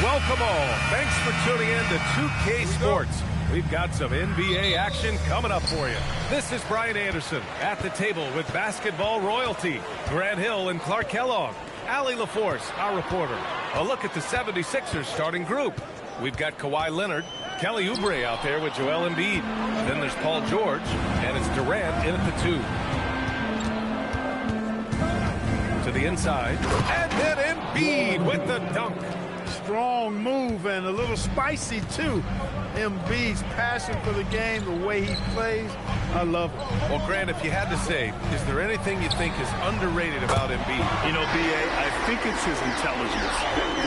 Welcome all. Thanks for tuning in to 2K Sports. We've got some NBA action coming up for you. This is Brian Anderson at the table with basketball royalty. Grant Hill and Clark Kellogg. Allie LaForce, our reporter. A look at the 76ers starting group. We've got Kawhi Leonard, Kelly Oubre out there with Joel Embiid. Then there's Paul George, and it's Durant in at the 2. To the inside, and then Embiid with the dunk. Strong move and a little spicy too. Embiid's passion for the game, the way he plays, I love it. Well, Grant, if you had to say, is there anything you think is underrated about Embiid? You know, B.A., I think it's his intelligence.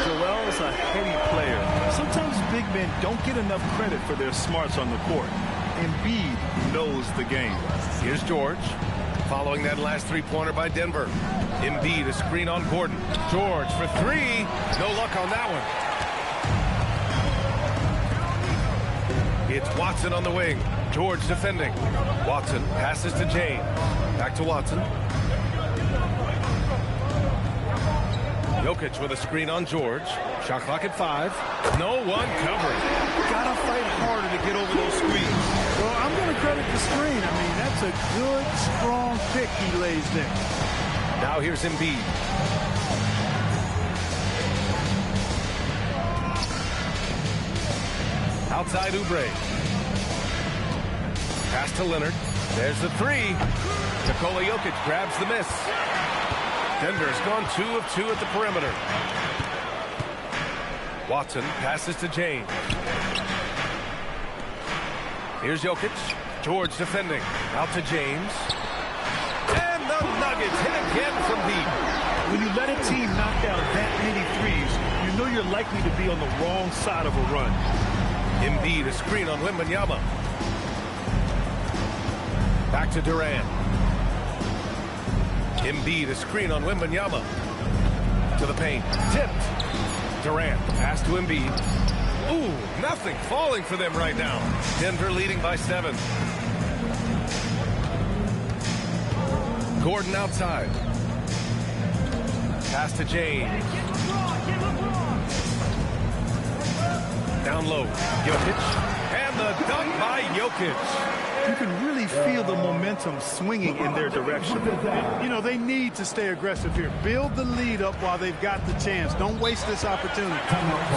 Joel's a heady player. Sometimes big men don't get enough credit for their smarts on the court. Embiid knows the game. Here's George. Following that last three-pointer by Denver. Embiid, a screen on Gordon. George for three. No luck on that one. It's Watson on the wing. George defending. Watson passes to James. Back to Watson. Jokic with a screen on George. Shot clock at 5. No one covering. Gotta fight harder to get over those screens. Well, I'm going to credit the screen. I mean, that's a good, strong pick he lays there. Now here's Embiid. Outside Oubre. Pass to Leonard. There's the three. Nikola Jokic grabs the miss. Denver's gone 2 of 2 at the perimeter. Watson passes to James. Here's Jokic. George defending. Out to James. And the Nuggets hit again from deep. When you let a team knock down that many threes, you know you're likely to be on the wrong side of a run. Embiid, a screen on Wembanyama. Back to Durant. Embiid, a screen on Wembanyama. To the paint. Tipped. Durant. Pass to Embiid. Ooh, nothing falling for them right now. Denver leading by 7. Gordon outside. Pass to James. Down low. Jokic. And the dunk by Jokic. You can really feel the momentum swinging in their direction. You know, they need to stay aggressive here. Build the lead up while they've got the chance. Don't waste this opportunity.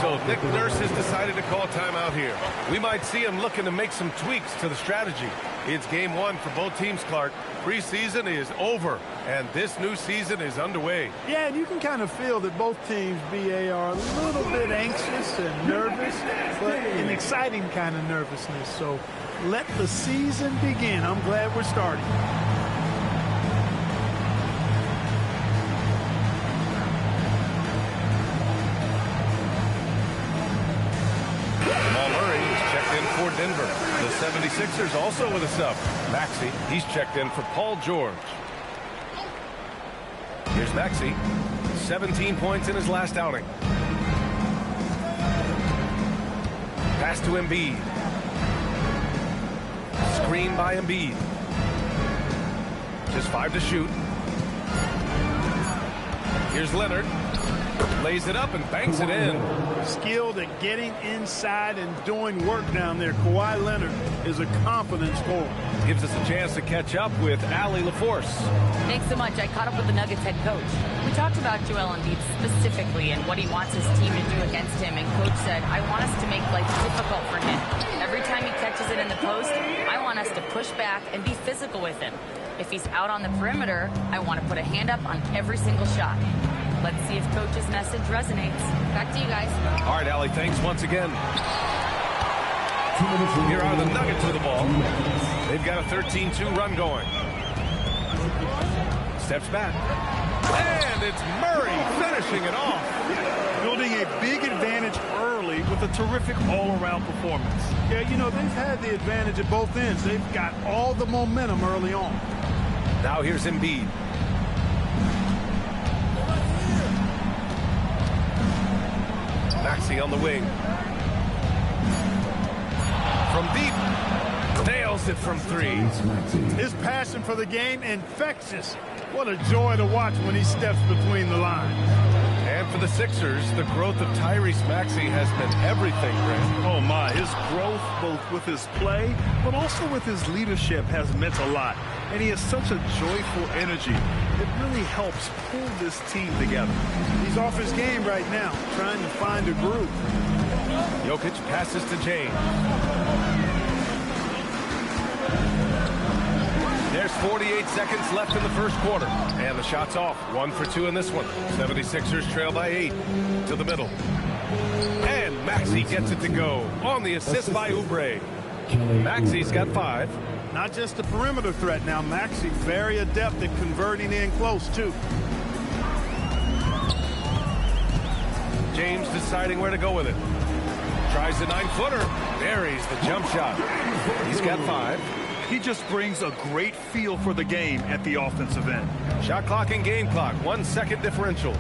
So Nick Nurse has decided to call timeout here. We might see him looking to make some tweaks to the strategy. It's game 1 for both teams, Clark. Preseason is over, and this new season is underway. Yeah, and you can kind of feel that both teams, BA, are a little bit anxious and nervous, but an exciting kind of nervousness. So let the season begin. I'm glad we're starting. Jamal Murray is checked in for Denver. The 76ers also with a sub. Maxey, he's checked in for Paul George. Here's Maxey. 17 points in his last outing. Pass to Embiid. Screen by Embiid. Just 5 to shoot. Here's Leonard. Lays it up and banks it in. Skilled at getting inside and doing work down there. Kawhi Leonard is a confident scorer. Gives us a chance to catch up with Allie LaForce. Thanks so much. I caught up with the Nuggets head coach. We talked about Joel Embiid specifically and what he wants his team to do against him. And coach said, I want us to make life difficult for him. Every time he catches it in the post, I want us to push back and be physical with him. If he's out on the perimeter, I want to put a hand up on every single shot. Let's see if coach's message resonates. Back to you guys. All right, Allie, thanks once again. Here are the Nuggets with the ball. They've got a 13-2 run going. Steps back. And it's Murray finishing it off. Building a big advantage early with a terrific all-around performance. Yeah, you know, they've had the advantage at both ends. They've got all the momentum early on. Now here's Embiid. Maxey on the wing. From deep. Nails it from 3. His passion for the game, infectious. What a joy to watch when he steps between the lines. And for the Sixers, the growth of Tyrese Maxey has been everything, Grant. Oh, my. His growth, both with his play, but also with his leadership, has meant a lot. And he has such a joyful energy. It really helps pull this team together. He's off his game right now, trying to find a groove. Jokic passes to James. There's 48 seconds left in the first quarter. And the shot's off. 1 for 2 in this one. 76ers trail by 8. To the middle. And Maxey gets it to go. On the assist by Oubre. Maxey's got 5. Not just a perimeter threat now. Maxey very adept at converting in close, too. James deciding where to go with it. Tries the 9-footer. Buries the jump shot. He's got 5. He just brings a great feel for the game at the offensive end. Shot clock and game clock. 1 second differential.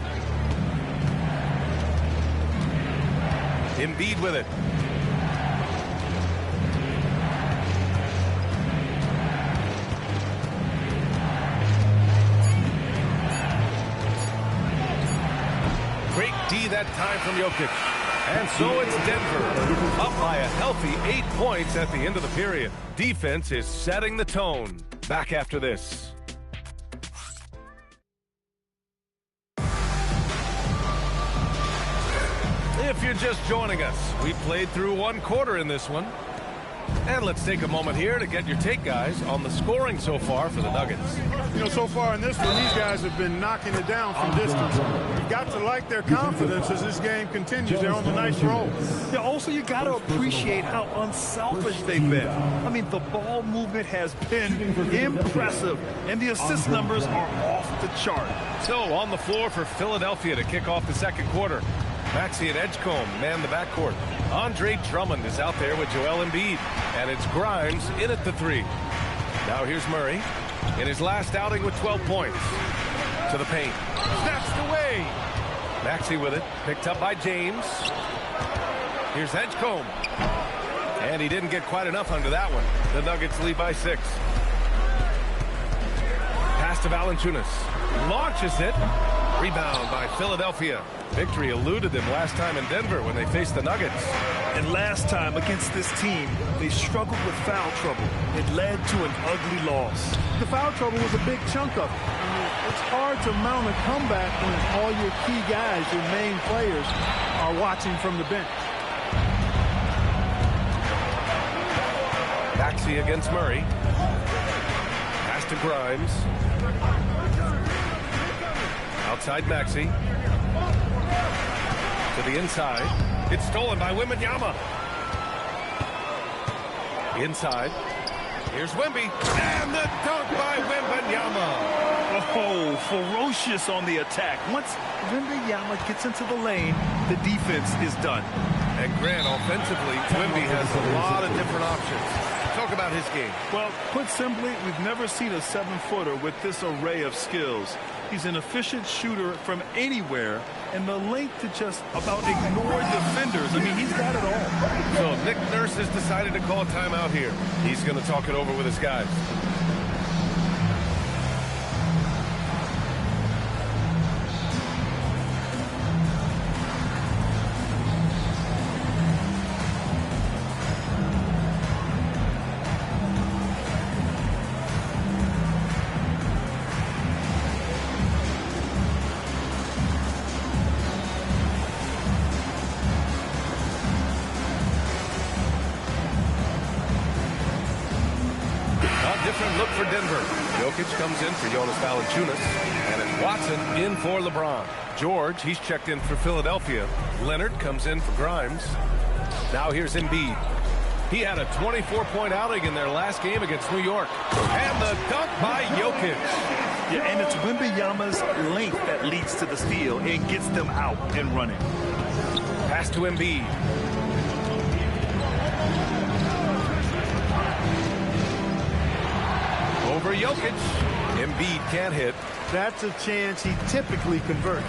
Embiid with it. Great D that time from Jokic. And so it's Denver, up by a healthy 8 points at the end of the period. Defense is setting the tone. Back after this. If you're just joining us, we played through 1 quarter in this one. And let's take a moment here to get your take, guys, on the scoring so far for the Nuggets. You know, so far in this one, these guys have been knocking it down from distance. You've got to like their confidence as this game continues. They're on the nice roll. Yeah, also, you got to appreciate how unselfish they've been. I mean, the ball movement has been impressive, and the assist numbers are off the chart. So, on the floor for Philadelphia to kick off the second quarter. Maxey and Edgecombe man the backcourt. Andre Drummond is out there with Joel Embiid. And it's Grimes in at the 3. Now here's Murray in his last outing with 12 points. To the paint. Snatched away. Maxey with it. Picked up by James. Here's Edgecombe. And he didn't get quite enough under that one. The Nuggets lead by 6. Pass to Valanciunas. Launches it. Rebound by Philadelphia. Victory eluded them last time in Denver when they faced the Nuggets. And last time against this team, they struggled with foul trouble. It led to an ugly loss. The foul trouble was a big chunk of it. I mean, it's hard to mount a comeback when all your key guys, your main players, are watching from the bench. Maxey against Murray. Pass to Grimes. Outside Maxey. To the inside. It's stolen by Wembanyama. Inside. Here's Wemby. And the dunk by Wembanyama. Oh, ferocious on the attack. Once Wembanyama gets into the lane, the defense is done. And Grant, offensively, Wemby has a lot of different options. Talk about his game. Well, put simply, we've never seen a 7-footer with this array of skills. He's an efficient shooter from anywhere, and the length to just about ignore defenders. I mean, he's got it all. So Nick Nurse has decided to call a timeout here. He's going to talk it over with his guys. Different look for Denver. Jokic comes in for Jonas Valanciunas. And it's Watson in for LeBron. George, he's checked in for Philadelphia. Leonard comes in for Grimes. Now here's Embiid. He had a 24-point outing in their last game against New York. And the dunk by Jokic. Yeah, and it's Wembanyama's length that leads to the steal and gets them out and running. Pass to Embiid. Over Jokic. Embiid can't hit. That's a chance he typically converts.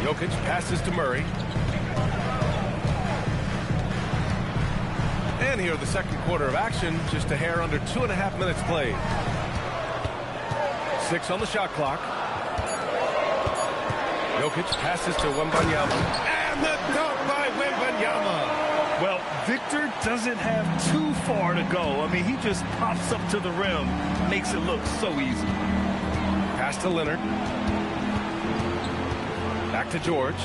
Jokic passes to Murray. And here the second quarter of action, just a hair under 2.5 minutes played. 6 on the shot clock. Jokic passes to Wembanyama. And the dunk by Wembanyama. Well, Victor doesn't have too far to go. I mean, he just pops up to the rim, makes it look so easy. Pass to Leonard. Back to George.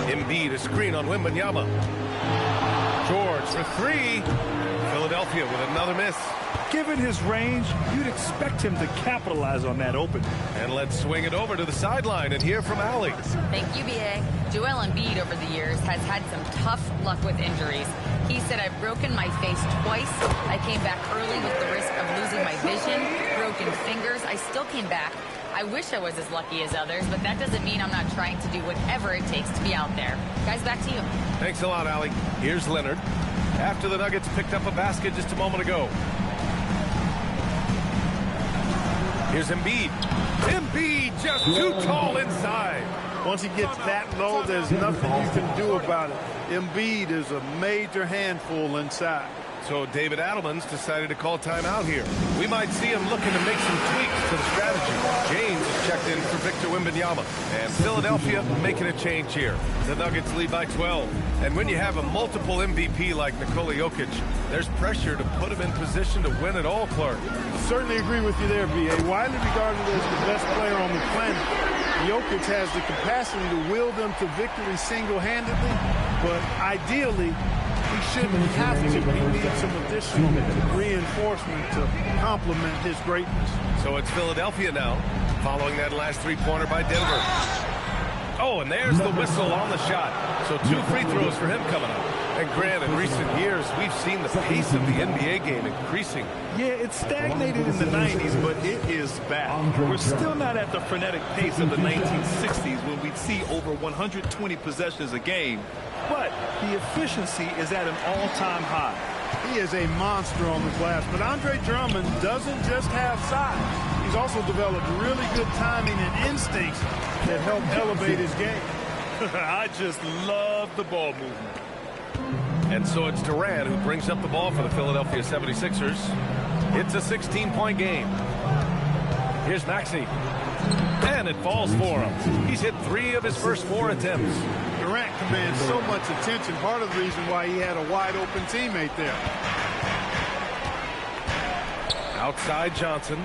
Embiid, a screen on Wembanyama. George for 3. Philadelphia with another miss. Given his range, you'd expect him to capitalize on that open. And let's swing it over to the sideline and hear from Allie. Thank you, B.A. Joel Embiid over the years has had some tough luck with injuries. He said, I've broken my face twice. I came back early with the risk of losing my vision, broken fingers. I still came back. I wish I was as lucky as others, but that doesn't mean I'm not trying to do whatever it takes to be out there. Guys, back to you. Thanks a lot, Allie. Here's Leonard. After the Nuggets picked up a basket just a moment ago. Here's Embiid. Embiid just too tall inside. Once he gets that low, there's nothing you can do about it. Embiid is a major handful inside. So David Adelman's decided to call timeout here. We might see him looking to make some tweaks to the strategy. James is checked in for Victor Wembanyama. And Philadelphia making a change here. The Nuggets lead by 12. And when you have a multiple MVP like Nikola Jokic, there's pressure to put him in position to win it all, Clark. Certainly agree with you there, B.A. Widely regarded as the best player on the planet, Jokic has the capacity to will them to victory single-handedly, but ideally, he shouldn't have to. He needs some additional reinforcement to complement his greatness. So it's Philadelphia now, following that last three-pointer by Denver. Oh, and there's the whistle on the shot. So 2 free throws for him coming up. And Grant, in recent years, we've seen the pace of the NBA game increasing. Yeah, it stagnated in the 90s, but it is back. We're still not at the frenetic pace of the 1960s when we'd see over 120 possessions a game. But the efficiency is at an all-time high. He is a monster on the glass, but Andre Drummond doesn't just have size. He's also developed really good timing and instincts that help elevate his game. I just love the ball movement. And so it's Durant who brings up the ball for the Philadelphia 76ers. It's a 16-point game. Here's Maxey. And it falls for him. He's hit 3 of his first 4 attempts. Durant commands so much attention. Part of the reason why he had a wide-open teammate there. Outside Johnson.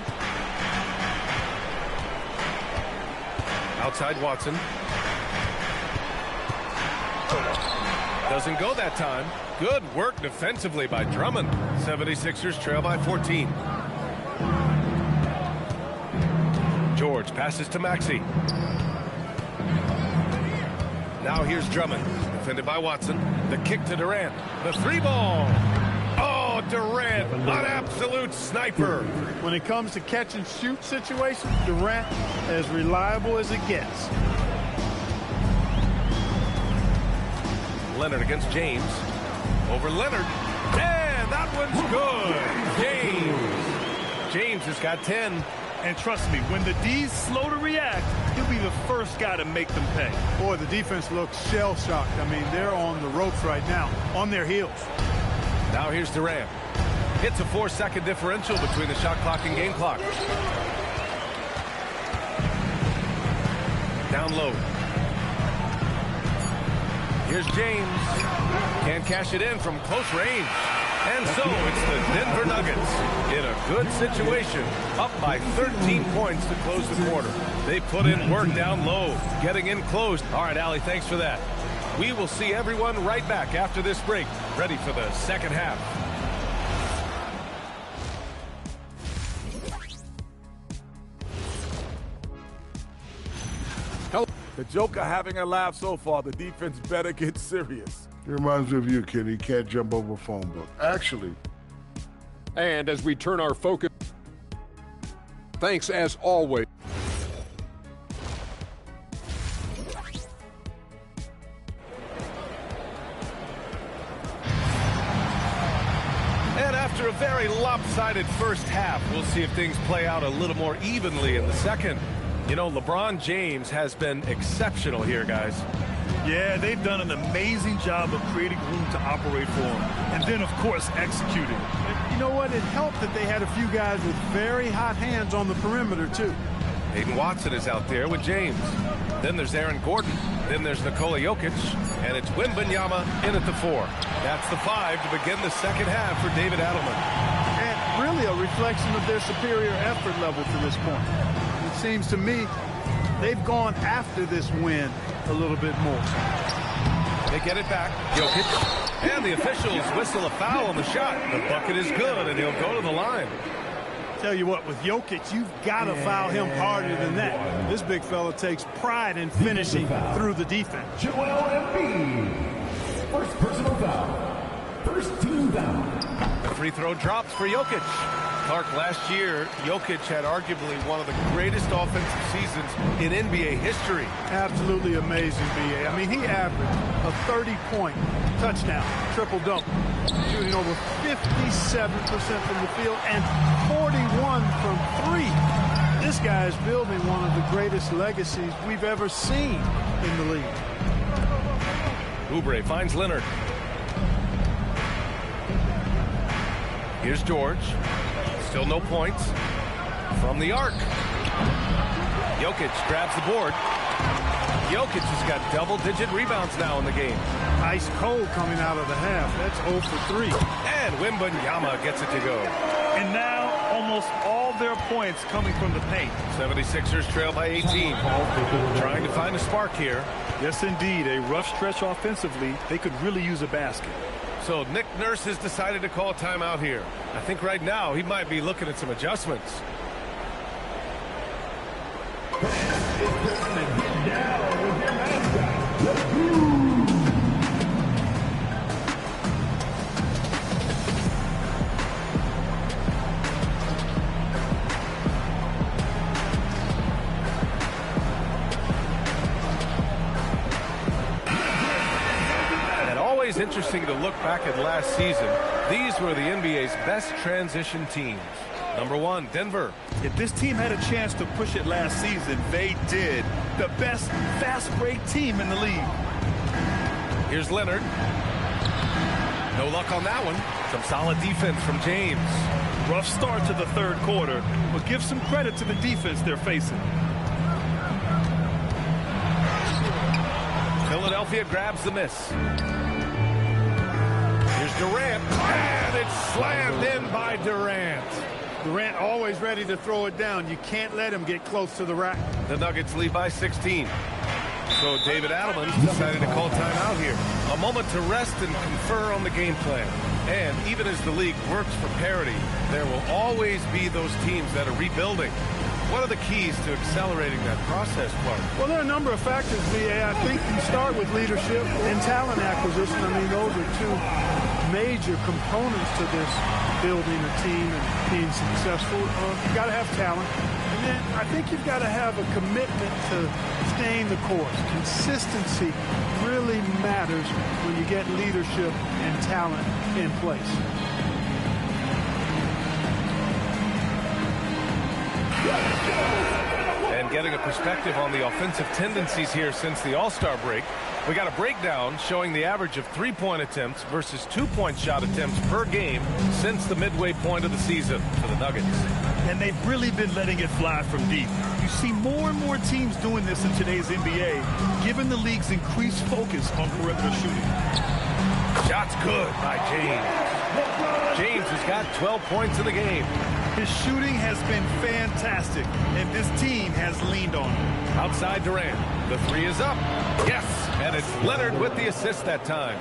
Outside Watson. Doesn't go that time. Good work defensively by Drummond. 76ers trail by 14. George passes to Maxey. Now here's Drummond. Defended by Watson. The kick to Durant. The 3-ball. Oh, Durant, an absolute sniper. When it comes to catch and shoot situations, Durant as reliable as it gets. Leonard against James. Over Leonard. And that one's good. James has got 10. And trust me, when the D's slow to react, he'll be the first guy to make them pay. Boy, the defense looks shell-shocked. I mean, they're on the ropes right now, on their heels. Now here's Durant. It's a 4-second differential between the shot clock and game clock. Down low. Here's James. Can't cash it in from close range. And so it's the Denver Nuggets in a good situation, up by 13 points to close the quarter. They put in work down low, getting in close. All right, Allie, thanks for that. We will see everyone right back after this break, ready for the second half. The Joker having a laugh so far. The defense better get serious. It reminds me of you, kid. He can't jump over a phone book. Actually. And as we turn our focus, thanks as always. And after a very lopsided first half, we'll see if things play out a little more evenly in the second. You know, LeBron James has been exceptional here, guys. Yeah, they've done an amazing job of creating room to operate for him. And then, of course, executing. You know what? It helped that they had a few guys with very hot hands on the perimeter, too. Hayden Watson is out there with James. Then there's Aaron Gordon. Then there's Nikola Jokic. And it's Wembanyama in at the 4. That's the 5 to begin the second half for David Adelman. And really a reflection of their superior effort level to this point. It seems to me they've gone after this win a little bit more. They get it back. Jokic. And the officials whistle a foul on the shot. The bucket is good, and he'll go to the line. Tell you what, with Jokic, you've got to foul him harder than that. This big fella takes pride in finishing through the defense. Joel Embiid. First personal foul. First team foul. The free throw drops for Jokic. Clark, last year, Jokic had arguably one of the greatest offensive seasons in NBA history. Absolutely amazing, B.A. I mean, he averaged a 30-point touchdown, triple-double, shooting over 57% from the field and 41 from 3. This guy is building one of the greatest legacies we've ever seen in the league. Oubre finds Leonard. Here's George. Still no points. From the arc. Jokic grabs the board. Jokic has got double-digit rebounds now in the game. Ice cold coming out of the half. That's 0 for 3. And Wembanyama gets it to go. And now almost all their points coming from the paint. 76ers trail by 18. Trying to find a spark here. Yes, indeed. A rough stretch offensively. They could really use a basket. So Nick Nurse has decided to call a timeout here. I think right now he might be looking at some adjustments. Always interesting to look back at last season. These were the NBA's best transition teams. Number 1, Denver. If this team had a chance to push it last season, they did. The best fast break team in the league. Here's Leonard. No luck on that one. Some solid defense from James. Rough start to the third quarter, but give some credit to the defense they're facing. Philadelphia grabs the miss. Here's Durant, and it's slammed in by Durant. Durant always ready to throw it down. You can't let him get close to the rack. The Nuggets lead by 16. So David Adelman's decided to call timeout here. A moment to rest and confer on the game plan. And even as the league works for parity, there will always be those teams that are rebuilding. What are the keys to accelerating that process, Clark? Well, there are a number of factors, VA. I think you start with leadership and talent acquisition. I mean, those are two major components to this building a team and being successful. You've got to have talent. And then I think you've got to have a commitment to staying the course. Consistency really matters when you get leadership and talent in place. And getting a perspective on the offensive tendencies here since the All-Star break, we got a breakdown showing the average of three-point attempts versus two-point shot attempts per game since the midway point of the season for the Nuggets. And they've really been letting it fly from deep. You see more and more teams doing this in today's NBA, given the league's increased focus on perimeter shooting. Shot's good by James. James has got 12 points in the game. His shooting has been fantastic, and this team has leaned on him. Outside Durant. The three is up. Yes, and it's Leonard with the assist that time.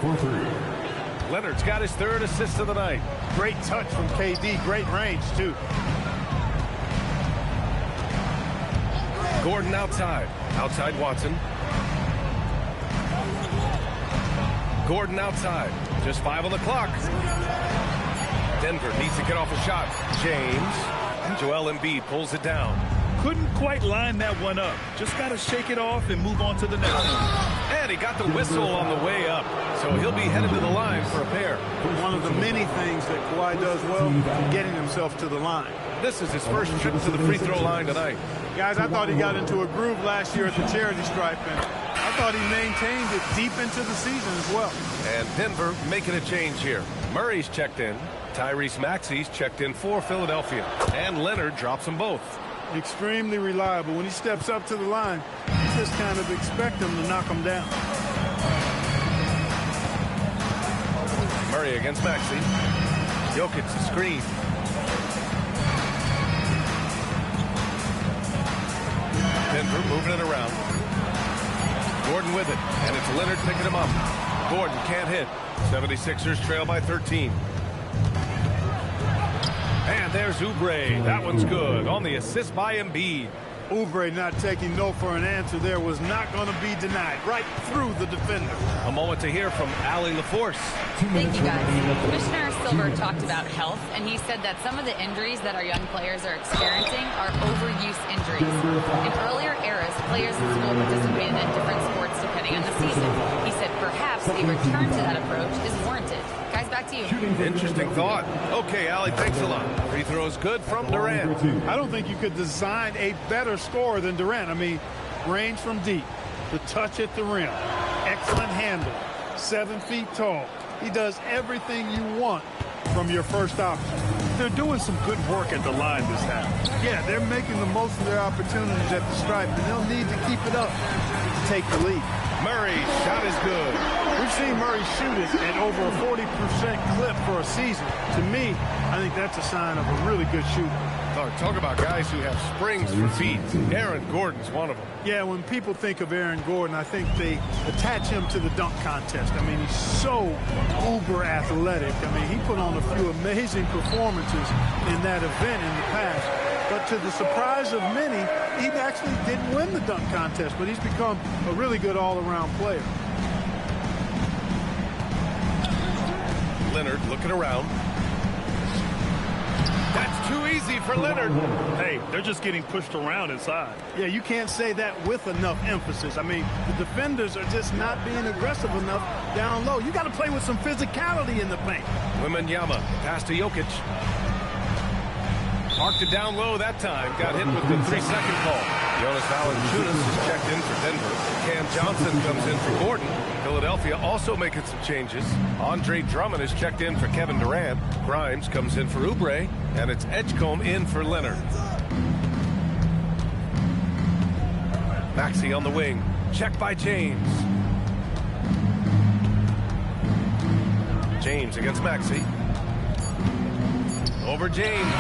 Leonard's got his third assist of the night. Great touch from KD. Great range, too. Gordon outside. Outside Watson. Gordon outside. Just 5 on the clock. Denver needs to get off a shot. James. And Joel Embiid pulls it down. Couldn't quite line that one up. Just got to shake it off and move on to the next one. And he got the whistle on the way up. So he'll be headed to the line for a pair. One of the many things that Kawhi does well, getting himself to the line. This is his first trip to the free throw line tonight. Guys, I thought he got into a groove last year at the charity stripe, and I thought he maintained it deep into the season as well. And Denver making a change here. Murray's checked in. Tyrese Maxey's checked in for Philadelphia. And Leonard drops them both. Extremely reliable. When he steps up to the line, you just kind of expect him to knock him down. Murray against Maxey. Jokic the screen. Denver moving it around. Gordon with it. And it's Leonard picking him up. Gordon can't hit. 76ers trail by 13. And there's Oubre. That one's good on the assist by Embiid. Oubre not taking no for an answer there was not going to be denied. Right through the defender. A moment to hear from Allie LaForce. Thank you, guys. Commissioner Silver talked about health, and he said that some of the injuries that our young players are experiencing are overuse injuries. In earlier eras, players in school participated in different sports depending on the season. He said perhaps a return to that approach is warranted. Guys, back to you. Interesting thought. Okay, Allie, thanks a lot. Free throw is good from Durant. I don't think you could design a better scorer than Durant. I mean, range from deep, the touch at the rim, excellent handle, 7 feet tall. He does everything you want from your first option. They're doing some good work at the line this half. Yeah, they're making the most of their opportunities at the stripe, and they'll need to keep it up to take the lead. Murray's shot is good. We've seen Murray shoot it at over a 40% clip for a season. To me, I think that's a sign of a really good shooter. Talk about guys who have springs for feet. Aaron Gordon's one of them. Yeah, when people think of Aaron Gordon, I think they attach him to the dunk contest. I mean, he's so uber athletic. I mean, he put on a few amazing performances in that event in the past. But to the surprise of many, he actually didn't win the dunk contest, but he's become a really good all-around player. Leonard looking around. That's too easy for Leonard. Hey, they're just getting pushed around inside. Yeah, you can't say that with enough emphasis. I mean, the defenders are just not being aggressive enough down low. You got to play with some physicality in the paint. Wembanyama pass to Jokic. Marked it down low that time. Got hit with the 3-second call. Jonas Valanciunas is checked in for Denver. Cam Johnson comes in for Gordon. Philadelphia also making some changes. Andre Drummond is checked in for Kevin Durant. Grimes comes in for Oubre. And it's Edgecombe in for Leonard. Maxey on the wing. Check by James. James against Maxey. Over James.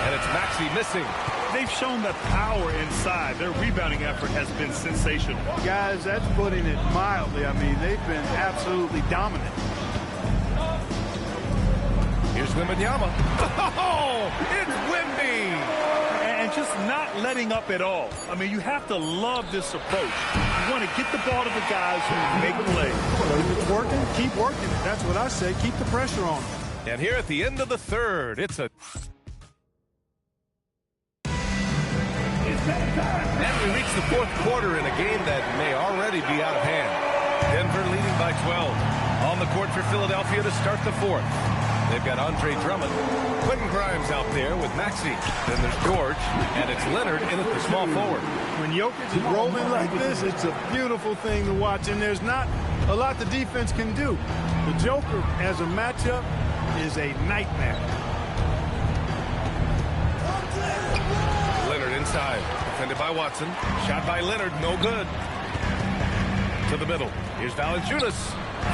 And it's Maxey missing. They've shown the power inside. Their rebounding effort has been sensational. Guys, that's putting it mildly. I mean, they've been absolutely dominant. Here's Wembanyama. Oh, it's Wemby. And just not letting up at all. I mean, you have to love this approach. You want to get the ball to the guys who make plays. If it's working, keep working it. That's what I say. Keep the pressure on them. And here at the end of the third, it's a... And we reach the fourth quarter in a game that may already be out of hand. Denver leading by 12. On the court for Philadelphia to start the fourth. They've got Andre Drummond. Quentin Grimes out there with Maxey. Then there's George, and it's Leonard in at the small forward. When Jokic is rolling like this, it's a beautiful thing to watch, and there's not a lot the defense can do. The Joker, as a matchup, is a nightmare. Leonard inside. Defended by Watson. Shot by Leonard. No good. To the middle. Here's Valanciunas.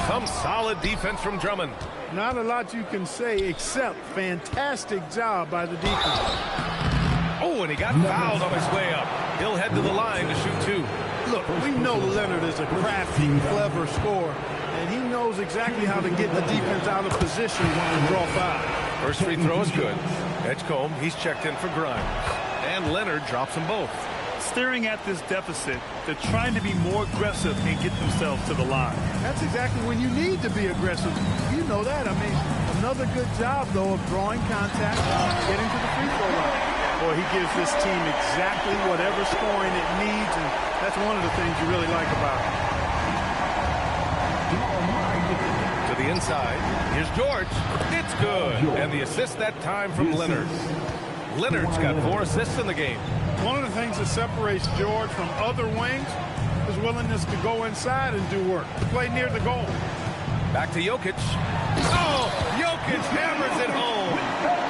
Some solid defense from Drummond. Not a lot you can say except fantastic job by the defense. Oh, and he got fouled on his way up. He'll head to the line to shoot two. Look, we know Leonard is a crafty, clever scorer, and he knows exactly how to get the defense out of position and draw foul. First free throw is good. Edgecombe, he's checked in for Grimes. And Leonard drops them both. Staring at this deficit, they're trying to be more aggressive and get themselves to the line. That's exactly when you need to be aggressive. You know that. I mean, another good job, though, of drawing contact, getting to the free throw line. Boy, he gives this team exactly whatever scoring it needs, and that's one of the things you really like about him. To the inside. Here's George. It's good. And the assist that time from Leonard. Leonard's got 4 assists in the game. One of the things that separates George from other wings is willingness to go inside and do work, to play near the goal. Back to Jokic. Oh, Jokic hammers it home.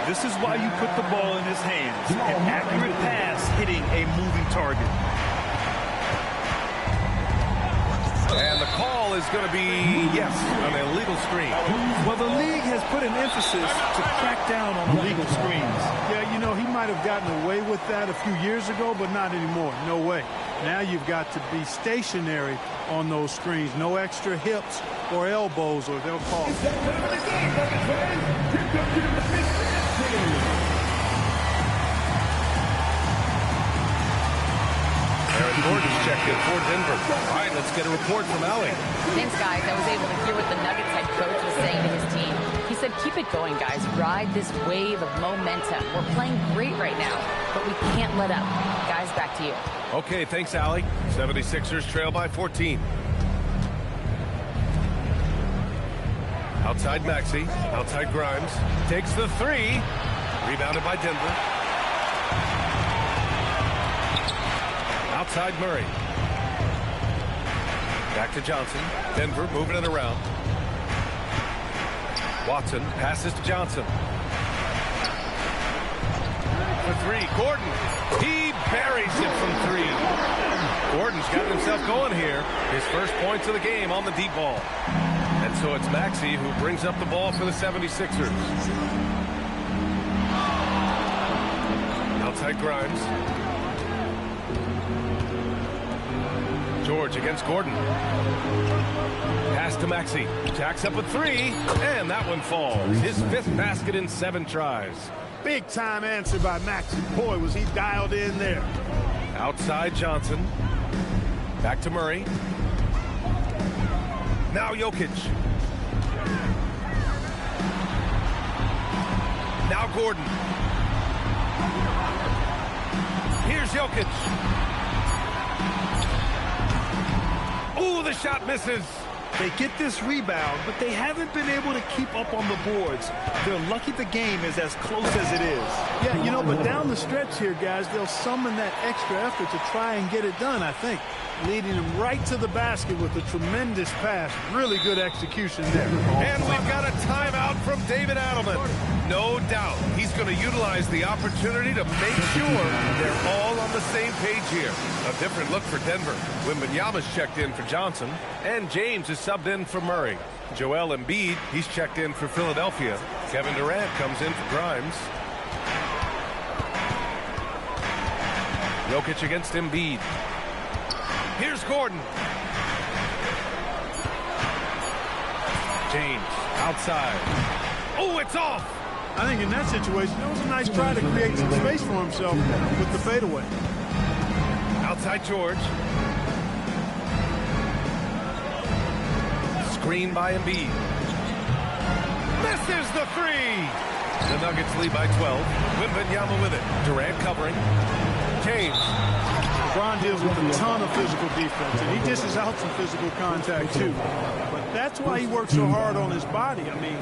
This is why you put the ball in his hands. An accurate pass hitting a moving target. And the call is going to be, yes, an illegal screen. Well, the league has put an emphasis to crack down on illegal screens. Yeah, you know, he might have gotten away with that a few years ago, but not anymore. No way. Now you've got to be stationary on those screens. No extra hips or elbows, or they'll call it. Aaron Gordon's checked in for Denver. All right, let's get a report from Allie. Thanks, guys. I was able to hear what the Nuggets head coach was saying to his team. He said, keep it going, guys. Ride this wave of momentum. We're playing great right now, but we can't let up. Guys, back to you. Okay, thanks, Allie. 76ers trail by 14. Outside Maxey. Outside Grimes. Takes the 3. Rebounded by Denver. Outside Murray. Back to Johnson. Denver moving it around. Watson passes to Johnson. For 3. Gordon. He buries it from 3. Gordon's got himself going here. His first points of the game on the deep ball. And so it's Maxey who brings up the ball for the 76ers. Outside Grimes. George against Gordon. Pass to Maxey. Jacks up a 3, and that one falls. His 5th basket in 7 tries. Big time answer by Maxey. Boy, was he dialed in there. Outside Johnson. Back to Murray. Now Jokic. Now Gordon. Here's Jokic. Ooh, the shot misses. They get this rebound, but they haven't been able to keep up on the boards. They're lucky the game is as close as it is. Yeah, you know, but down the stretch here, guys, they'll summon that extra effort to try and get it done, I think. Leading them right to the basket with a tremendous pass. Really good execution there. And we've got a timeout from David Adelman. No doubt he's going to utilize the opportunity to make sure they're all on the same page here. A different look for Denver. Wembanyama's checked in for Johnson, and James is subbed in for Murray. Joel Embiid, he's checked in for Philadelphia. Kevin Durant comes in for Grimes. Jokic against Embiid. Here's Gordon. James outside. Oh, it's off. I think in that situation, it was a nice try to create some space for himself with the fadeaway. Outside George. Screen by Embiid. Misses the three. The Nuggets lead by 12. Wembanyama with it. Durant covering. James. LeBron deals with a ton of physical defense, and he dishes out some physical contact too. But that's why he works so hard on his body. I mean,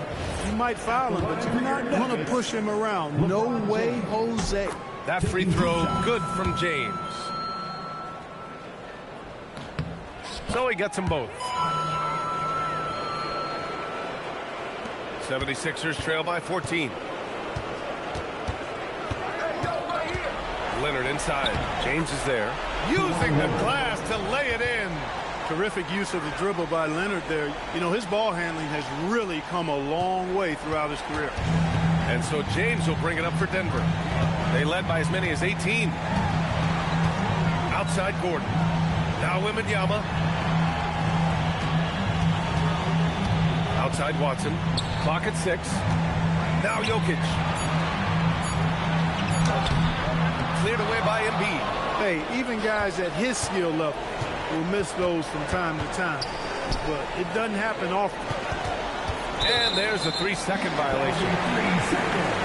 you might foul him, but you're not going to push him around. No way, Jose. That free throw good from James. So he gets them both. 76ers trail by 14. Leonard inside. James is there. Using the glass to lay it in. Terrific use of the dribble by Leonard there. You know, his ball handling has really come a long way throughout his career. And so James will bring it up for Denver. They led by as many as 18. Outside Gordon. Now Wembanyama. Outside Watson. Clock at 6. Now Jokic. Cleared away by Embiid. Hey, even guys at his skill level will miss those from time to time. But it doesn't happen often. And there's a 3-second violation. 3 seconds.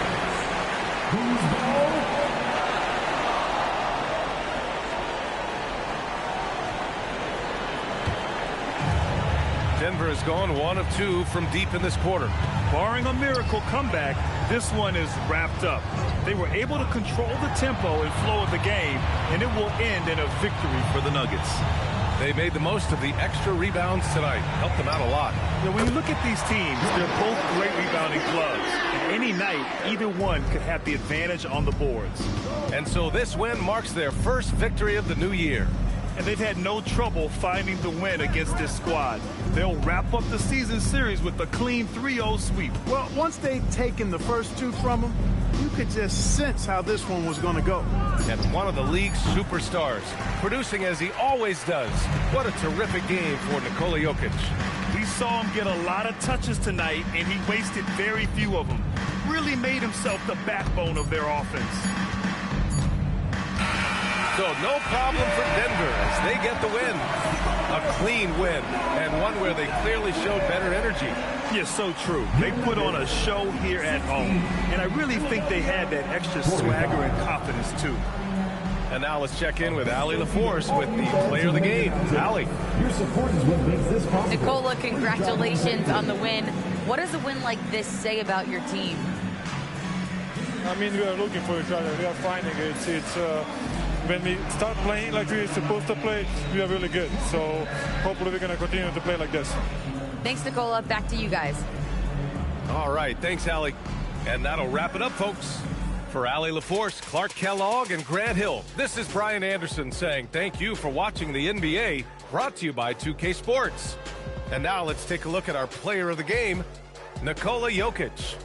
Who's ball? Denver has gone 1 of 2 from deep in this quarter. Barring a miracle comeback, this one is wrapped up. They were able to control the tempo and flow of the game, and it will end in a victory for the Nuggets. They made the most of the extra rebounds tonight. Helped them out a lot. You know, when you look at these teams, they're both great rebounding clubs. And any night, either one could have the advantage on the boards. And so this win marks their first victory of the new year. And they've had no trouble finding the win against this squad. They'll wrap up the season series with a clean 3-0 sweep. Well, once they'd taken the first 2 from him, you could just sense how this one was going to go. And one of the league's superstars, producing as he always does. What a terrific game for Nikola Jokic. We saw him get a lot of touches tonight, and he wasted very few of them. Really made himself the backbone of their offense. So no problem for Denver as they get the win. A clean win, and one where they clearly showed better energy. Yeah, so true. They put on a show here at home, and I really think they had that extra swagger and confidence, too. And now let's check in with Allie LaForce with the player of the game. Allie. Your support is what makes this possible. Nikola, congratulations on the win. What does a win like this say about your team? I mean, we are looking for each other. We are finding it. When we start playing like we're supposed to play, we are really good. So hopefully we're going to continue to play like this. Thanks, Nikola. Back to you guys. All right. Thanks, Allie. And that'll wrap it up, folks. For Allie LaForce, Clark Kellogg, and Grant Hill, this is Brian Anderson saying thank you for watching the NBA, brought to you by 2K Sports. And now let's take a look at our player of the game, Nikola Jokic.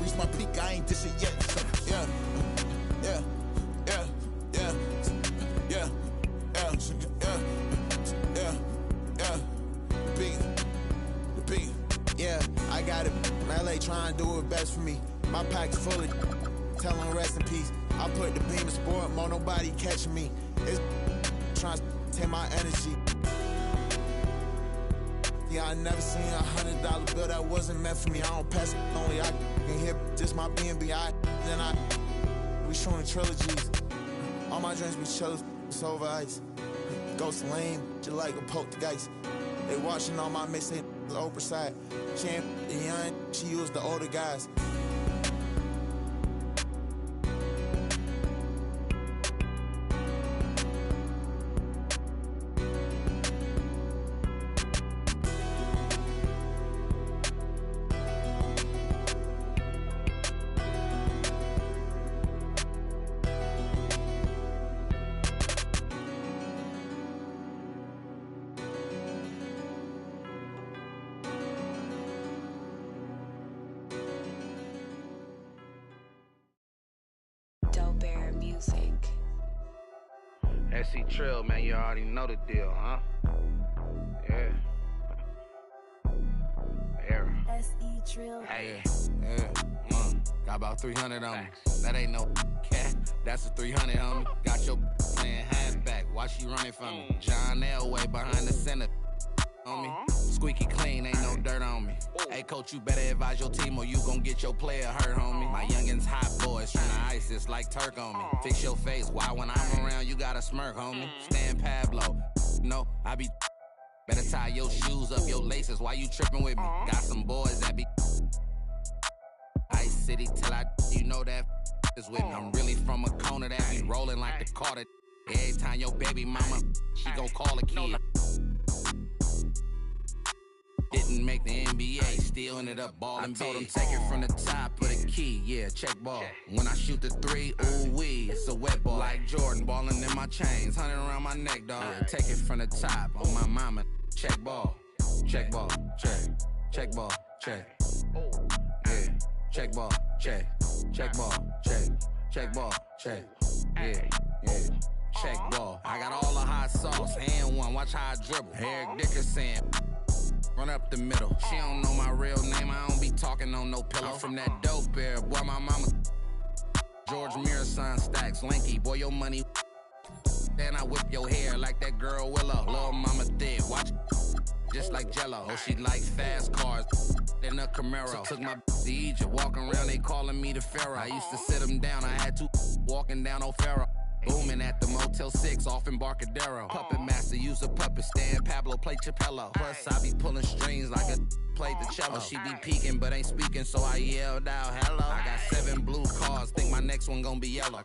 reach my peak, I ain't dishing yet. So, yeah, yeah, yeah, yeah, yeah, yeah, yeah, yeah, the beat, yeah, I got it. LA trying to do it best for me. My pack's full of, tell them rest in peace. I put the beam in sport, more nobody catching me. It's trying to take my energy. Yeah, I never seen $100 bill that wasn't meant for me. I don't pass it, only I can hear just my B&B. We showing trilogies. All my dreams be chillin', it's over ice. Ghost lame, just like a poltergeist. They watching all my mixtape, the Oprah side. She ain't the young, she used the older guys. SC Trill, man, you already know the deal, huh? Yeah. Era. SE Trill. Hey. Yeah. Got about 300 on me. That ain't no cat. That's a 300 on me. Got your playing halfback. Why she running from me? John Elway behind the center on me. Squeaky clean, ain't no dirt on me. Hey, coach, you better advise your team or you gon' get your player hurt, homie. My youngins hot boys tryna ice this like Turk on me. Fix your face, why when I'm around you gotta smirk, homie. Stan Pablo, no, I be. Better tie your shoes up, your laces, why you tripping with me? Got some boys that be Ice City till you know that is with me. I'm really from a corner that be rolling like the Carter. Every time your baby mama, she gon' call a kid. Didn't make the NBA, still ended up balling. I told him take it from the top, put a key, yeah, check ball. When I shoot the three, ooh wee, it's a wet ball. Like Jordan, balling in my chains, 100 around my neck, dog. Yeah, take it from the top, on my mama, check ball, check, check ball, check. Yeah, check ball, check ball, check ball, check. Yeah, yeah. Check ball. I got all the hot sauce and one. Watch how I dribble. Eric Dickerson. Run up the middle. She don't know my real name. I don't be talking on no pillow. From that dope era. Boy, my mama. George Mirror son stacks. Lanky. Boy, your money. Then I whip your hair like that girl Willow. Little mama thick. Watch. Just like Jello. Oh, she likes fast cars. Then a Camaro. So took my to Egypt. Walking around, they calling me the Pharaoh. I used to sit them down. I had to walking down O'Farrell. Booming at the Motel 6 off Embarcadero. Puppet master, use a puppet stand. Pablo play Chapello. Plus I be pulling strings like a played the cello. She be peeking but ain't speaking, so I yelled out hello. I got 7 blue cars, think my next one gonna be yellow.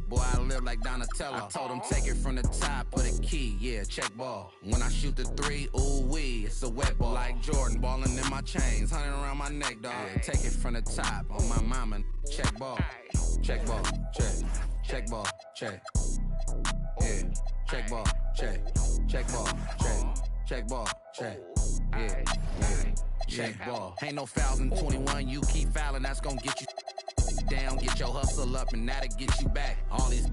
Boy, I live like Donatello. I told him take it from the top, put a key, yeah, check ball. When I shoot the three, ooh wee, it's a wet ball. Like Jordan, balling in my chains, 100 around my neck, dog. Yeah, take it from the top, on my mama, check ball, check ball, check. Check ball, check. Yeah, check ball, check. Check ball, check. Check ball, check. Yeah, yeah. Check ball. Ain't no fouls in 21. You keep fouling, that's gonna get you down. Get your hustle up, and that'll get you back. All these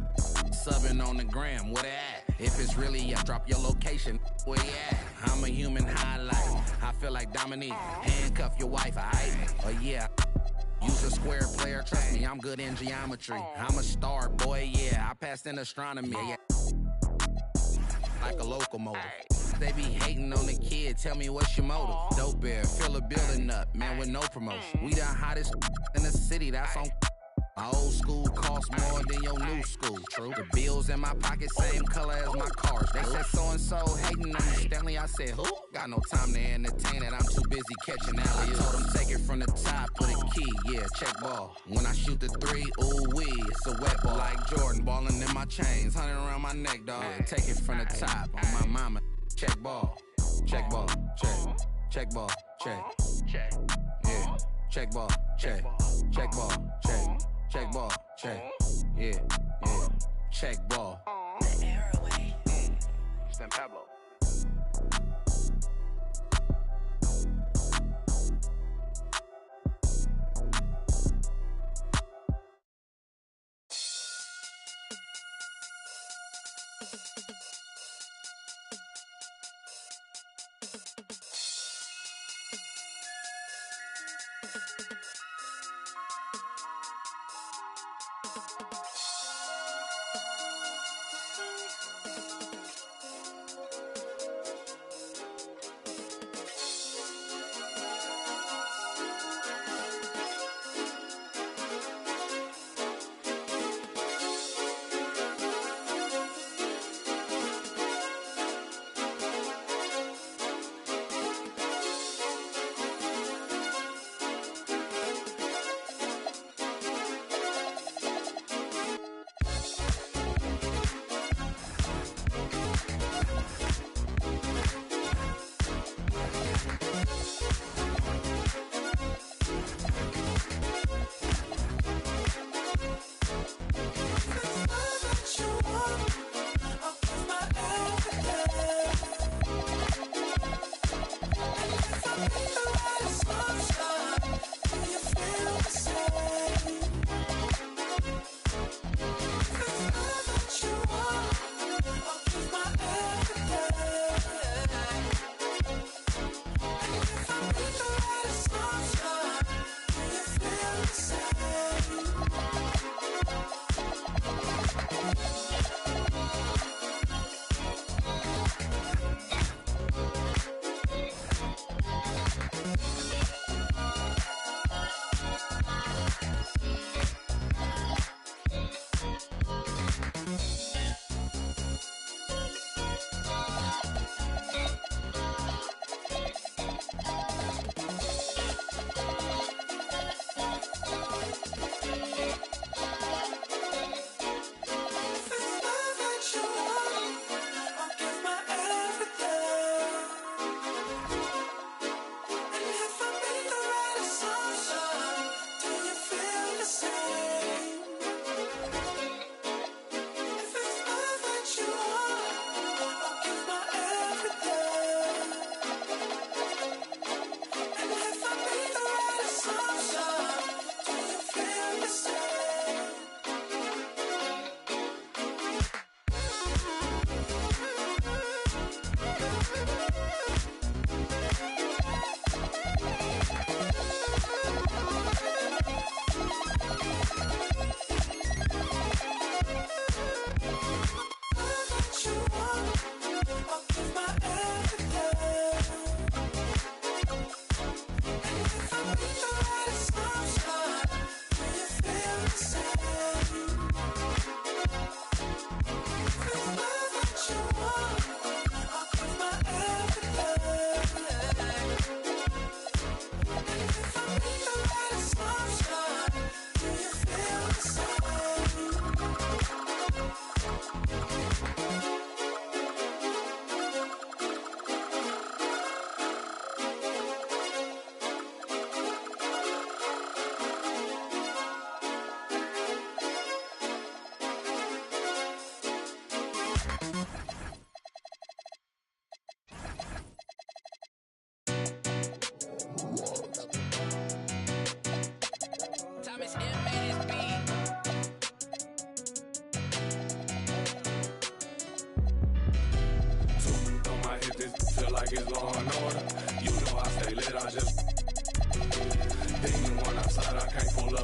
subbing on the gram, where they at? If it's really up, drop your location. Where you at? I'm a human highlight. I feel like Dominique. Handcuff your wife, aight? Oh yeah. Use a square player, trust me, I'm good in geometry. I'm a star, boy, yeah, I passed in astronomy. Yeah. Like a locomotive. They be hating on the kid, tell me what's your motive. Dope bear, fill a building up, man, with no promotion. We the hottest in the city, that's on. My old school costs more than your new school, true. The bills in my pocket, same color as my cars. They said so-and-so hating on me, Stanley, I said, who? Got no time to entertain it, I'm too busy catching alley-oops. I told him take it from the top, put a key, yeah, check ball. When I shoot the three, ooh wee, it's a wet ball. Like Jordan, balling in my chains, 100 around my neck, dog. Yeah, take it from the top, on my mama, check ball, check, check ball, check. Yeah, check ball, check ball, check. Check ball, check. Yeah, yeah. Check ball. The Airway. Stan Pablo.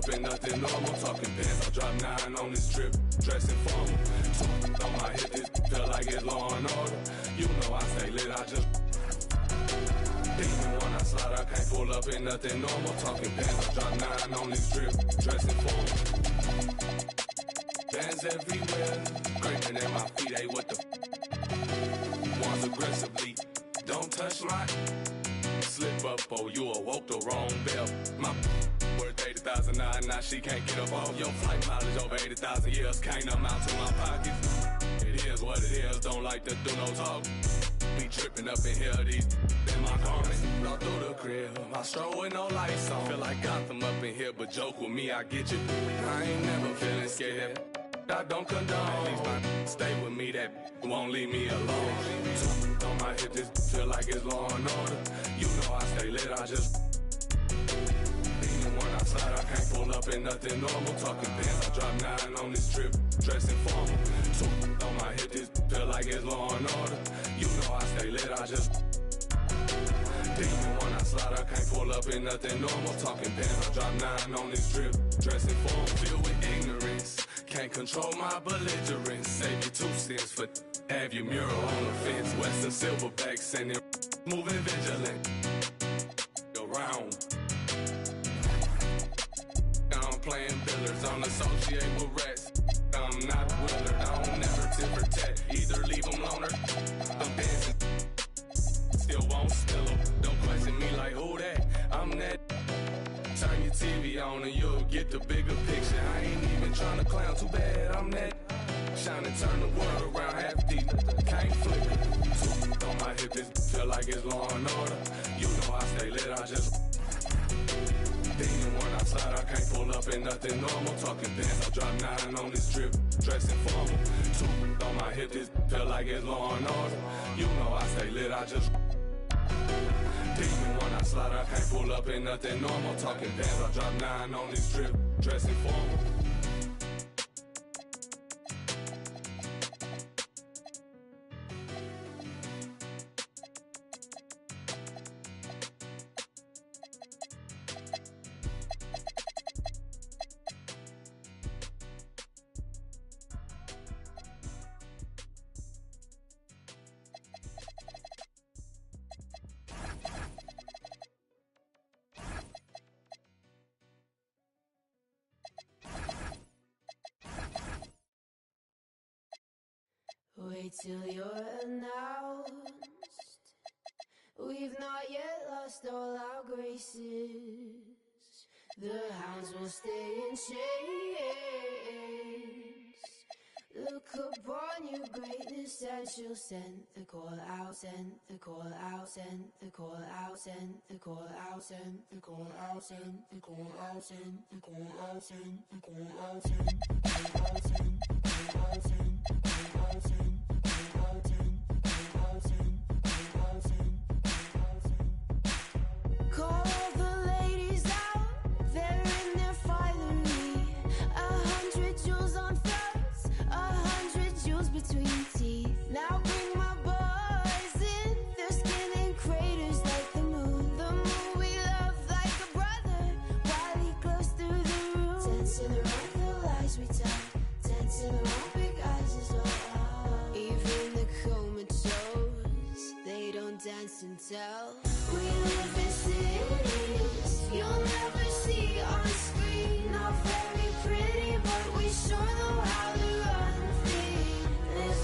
up in nothing normal. Talking pants, I drop 9 on this trip, dressing formal. Talking on my hip, this feel like it's Law and Order. You know I stay lit, I just even when I slide, I can't pull up in nothing normal. Talking pants, I drop 9 on this trip, dressing formal. Bands everywhere, scraping at my feet, hey, what the ones aggressively, don't touch my slip up, oh, you awoke the wrong bell. My worth 80,000, now she can't get up off your flight mileage over 80,000 years, can't amount to my pockets. It is what it is, don't like to do no talk. Be tripping up in here, these in my garments. Run through the crib, I stroll with no lights on. Feel like Gotham up in here, but joke with me, I get you. I ain't never feeling scared, I don't condone. These my stay with me, that won't leave me alone. On my hip, this feel like it's Law and Order. You know I stay lit, I just even when I slide, I can't pull up in nothing normal. Talking pants, I drop 9 on this trip, dressing formal. On my hip, this feel like it's Law and Order. You know I stay lit, I just even when I slide, I can't pull up in nothing normal. Talking pants, I drop 9 on this trip, dressing formal. Filled with ignorance, can't control my belligerence. Save you 2 cents for have your mural on the fence. Western silverback sending, moving vigilant around. I'm playing billiards, don't associate with rats. I'm not Willard, I don't never tip or tat. Either leave them loner, I'm dancing, still won't spill them. Don't question me like who that, I'm that. Turn your TV on and you'll get the bigger picture. I ain't even trying to clown, too bad I'm that. Shine and turn the world around half deep, can't flicker. On my hip, this feel like it's Law and Order. You know I stay lit, I just even when I slide, I can't pull up in nothing normal. Talking pants, I drop 9 on this trip, dressing formal. On my hip, this feel like it's Law and Order. You know I stay lit, I just even when I slide, I can't pull up in nothing normal. Talking pants, I drop 9 on this trip, dressing formal. Wait till you're announced. We've not yet lost all our graces. The hounds will stay in chains. Look upon your greatness and she'll send the call out, send the call out, send the call out, send the call out, send the call out, send the call out, send the call out, send the call out, send the call out, send the call out, send call the ladies out, they're in their finery. 100 jewels on throats, 100 jewels between teeth. Now bring my boys in, their skin in craters like the moon. The moon we love like a brother, while he glows through the room. Dancing around the lies we tell, dancing around big eyes is all. Even the comatose, they don't dance and tell. We live in cities you'll never see on screen. Not very pretty, but we sure know how to run things. Live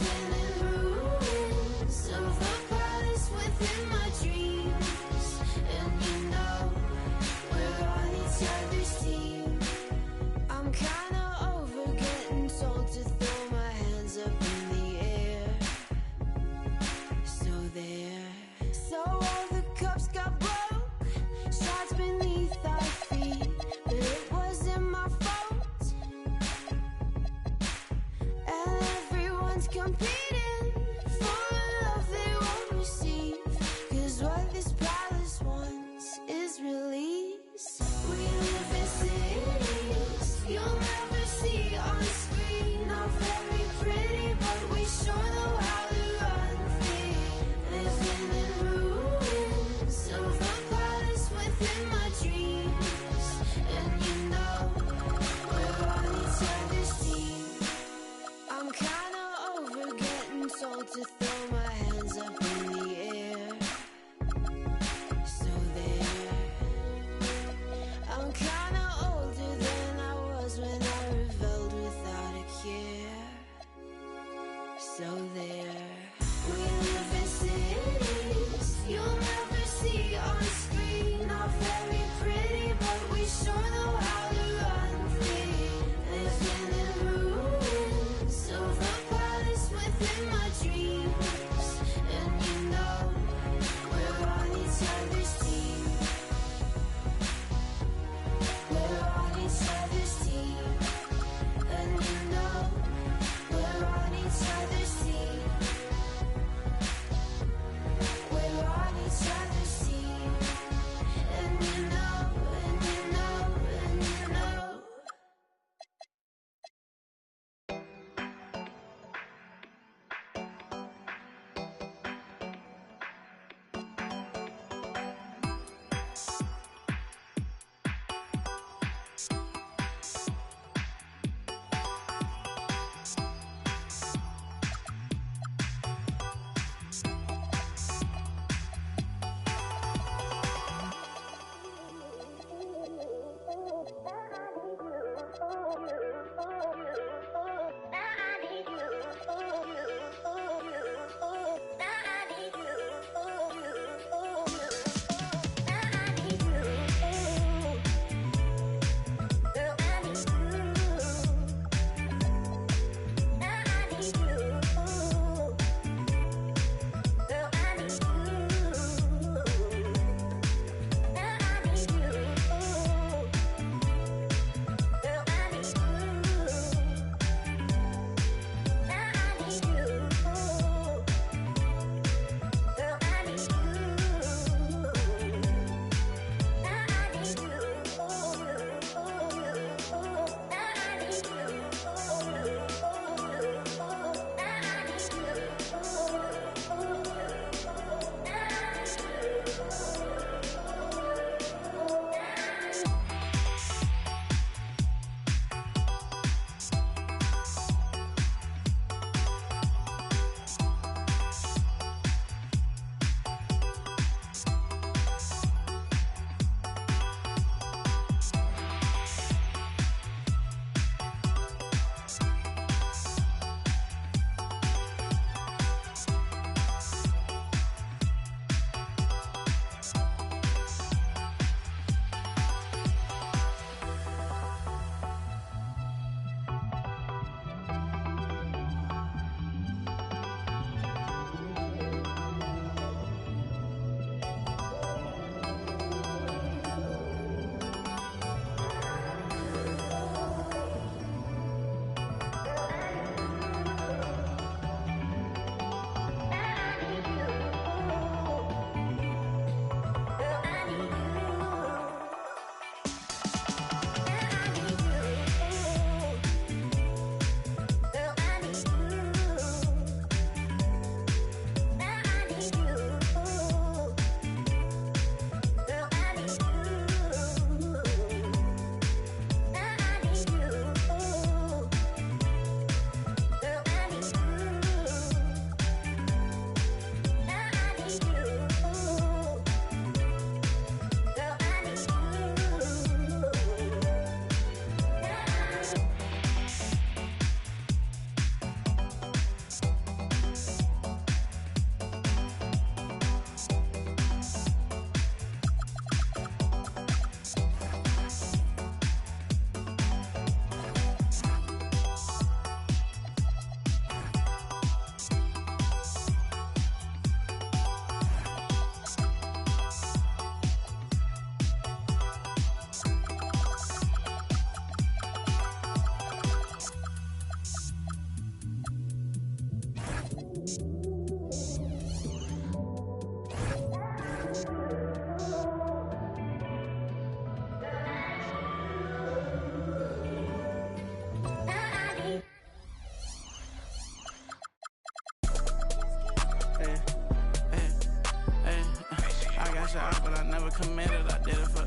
committed, I did it for,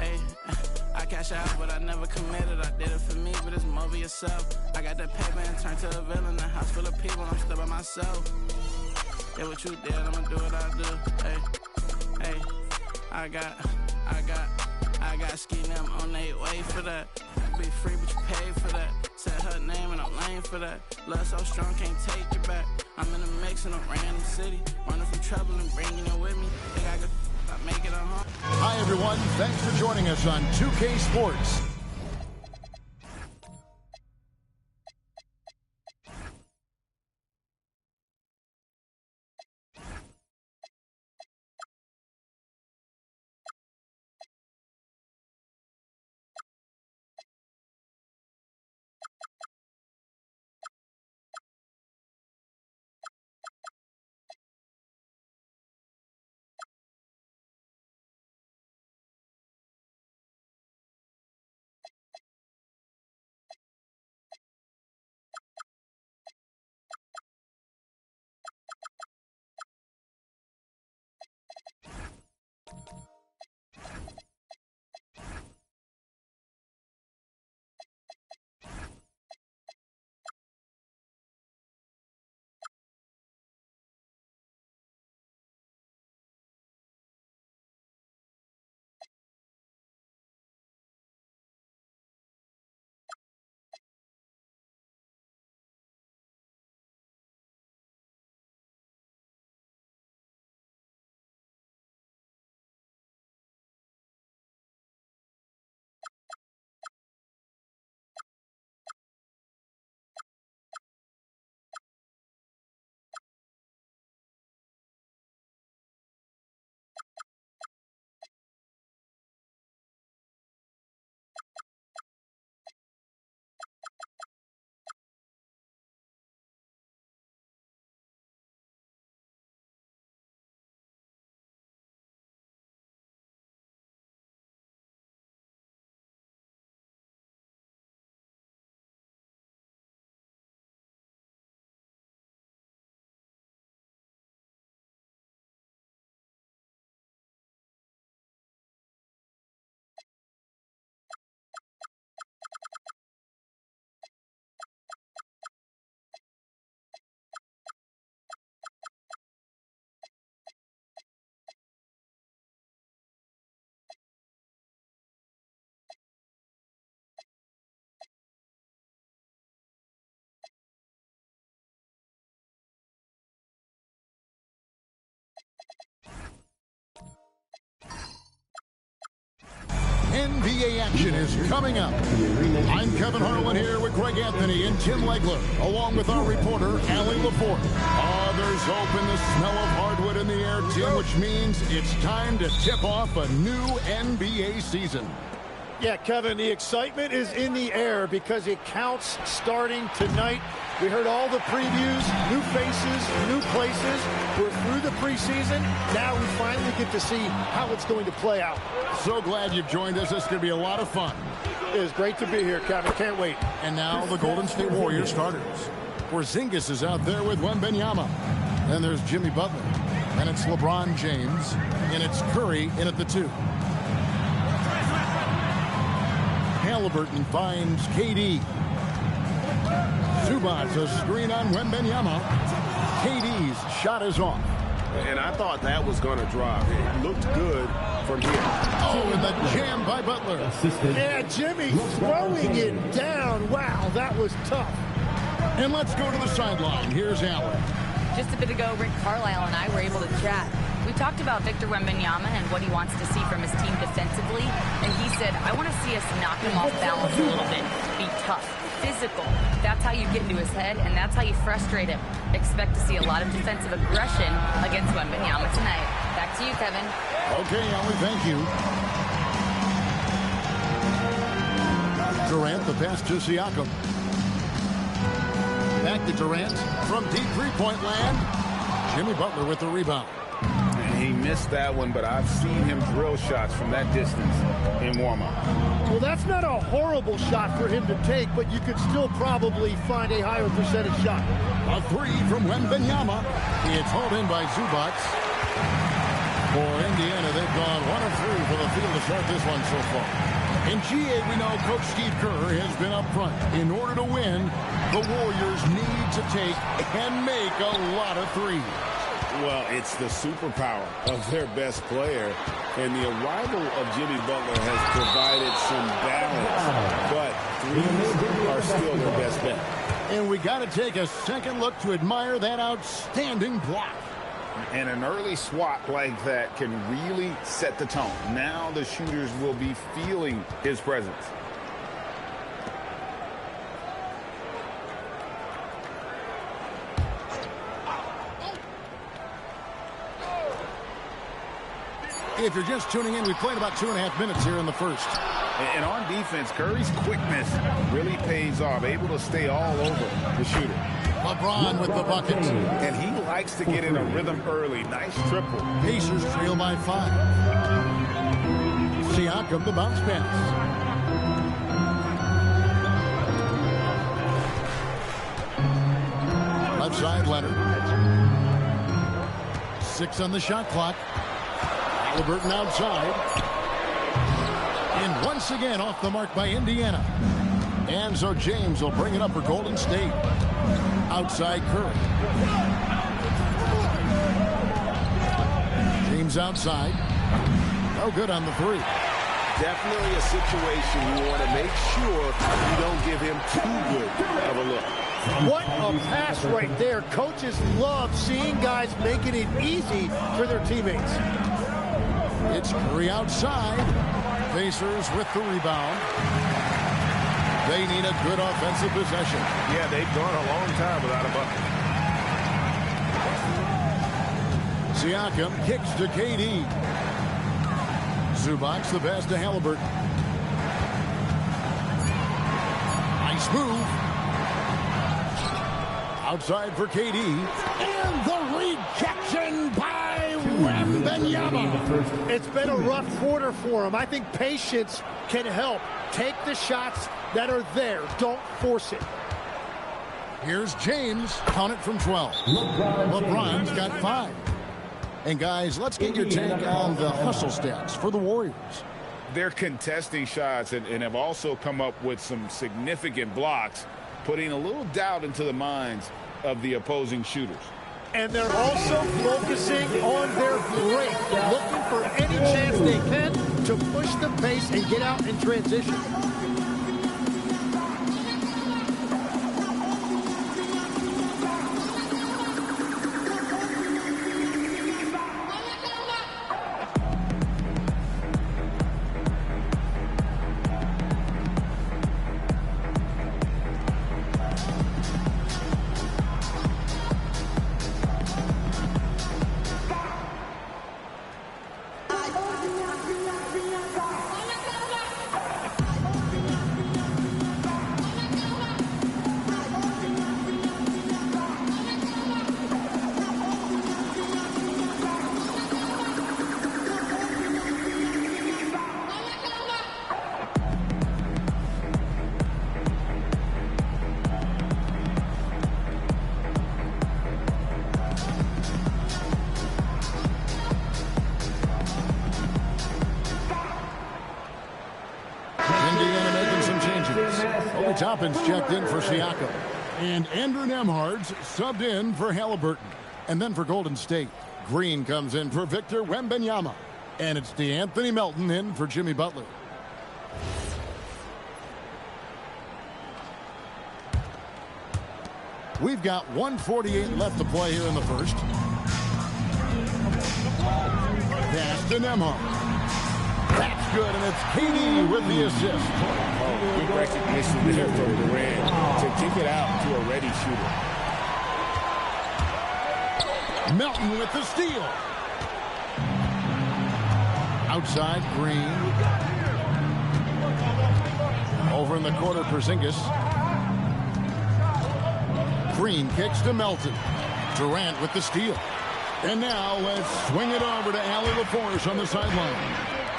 hey, I cash out, but I never committed. I did it for me, but it's more for yourself. I got that paper and turned to a villain. A house full of people, I'm still by myself. Yeah, what you did, I'ma do what I do. Hey, I got ski them on their way for that. Be free, but you paid for that. Said her name and I'm lame for that. Love so strong, can't take it back. I'm in a mix in a random city, running from trouble and bringing it with me. Think I could make it on home. Hi, everyone. Thanks for joining us on 2K Sports. NBA action is coming up. I'm Kevin Harlan here with Greg Anthony and Tim Legler, along with our reporter, Allie LaForte. Oh, there's hope in the smell of hardwood in the air, Tim, which means it's time to tip off a new NBA season. Yeah, Kevin, the excitement is in the air because it counts starting tonight. We heard all the previews, new faces, new places. We're through the preseason. Now we finally get to see how it's going to play out. So glad you've joined us. This is going to be a lot of fun. It is great to be here, Kevin. Can't wait. And now the Golden State Warriors starters. Porzingis is out there with Wembanyama. Then there's Jimmy Butler. And it's LeBron James. And it's Curry in at the 2. Halliburton finds KD. Zubac, a screen on Wembanyama. KD's shot is off. And I thought that was going to drop. It looked good from here. Oh, and the jam by Butler. Yeah, Jimmy throwing it down. Wow, that was tough. And let's go to the sideline. Here's Allen. Just a bit ago, Rick Carlisle and I were able to chat. We talked about Victor Wembanyama and what he wants to see from his team defensively. And he said, I want to see us knock him off balance a little bit. Be tough, physical. That's how you get into his head, and that's how you frustrate him. Expect to see a lot of defensive aggression against Wembanyama tonight. Back to you, Kevin. Okay, Allie, thank you. Durant, the pass to Siakam. Back to Durant from deep three-point land. Jimmy Butler with the rebound. And he missed that one, but I've seen him drill shots from that distance in warm-up. Well, that's not a horrible shot for him to take, but you could still probably find a higher percentage shot. A 3 from Wembanyama. It's hauled in by Zubac. For Indiana, they've gone 1 of 3 for the field to start this one so far. In GA, we know Coach Steve Kerr has been up front. In order to win, the Warriors need to take and make a lot of threes. Well, it's the superpower of their best player, and the arrival of Jimmy Butler has provided some balance, but threes are still their best bet. And we got to take a second look to admire that outstanding block. And an early swat like that can really set the tone. Now the shooters will be feeling his presence. If you're just tuning in, we played about 2.5 minutes here in the first. And on defense, Curry's quickness really pays off, able to stay all over the shooter. LeBron with the bucket. And he likes to get in a rhythm early. Nice triple. Pacers trail by 5. Siakam, the bounce pass. Left side, Leonard. 6 on the shot clock. Halliburton outside. And once again off the mark by Indiana. And so James will bring it up for Golden State. Outside Curry. James outside. No good on the 3. Definitely a situation you want to make sure you don't give him too good of a look. What a pass right there. Coaches love seeing guys making it easy for their teammates. It's Curry outside. Pacers with the rebound. They need a good offensive possession. Yeah, they've gone a long time without a bucket. Siakam kicks to KD. Zubac the pass to Halliburton. Nice move. Outside for KD. And the rejection by Wembanyama. It's been a rough quarter for him. I think patience can help. Take the shots that are there. Don't force it. Here's James. Count it from 12. LeBron's got 5. And guys, let's get your take on the hustle stats for the Warriors. They're contesting shots and have also come up with some significant blocks, putting a little doubt into the minds of the opposing shooters. And they're also focusing on their break, looking for any chance they can to push the pace and get out in transition. Toppin's checked in for Siakam. And Andrew Nembhard's subbed in for Halliburton. And then for Golden State, Green comes in for Victor Wembanyama. And it's DeAnthony Melton in for Jimmy Butler. We've got 1:48 left to play here in the first. Pass to Nembhard. That's good, and it's KD with the assist. Good recognition there from Durant to kick it out to a ready shooter. Melton with the steal. Outside, Green. Over in the corner, Porzingis. Green kicks to Melton. Durant with the steal. And now let's swing it over to Allie LaForce on the sideline.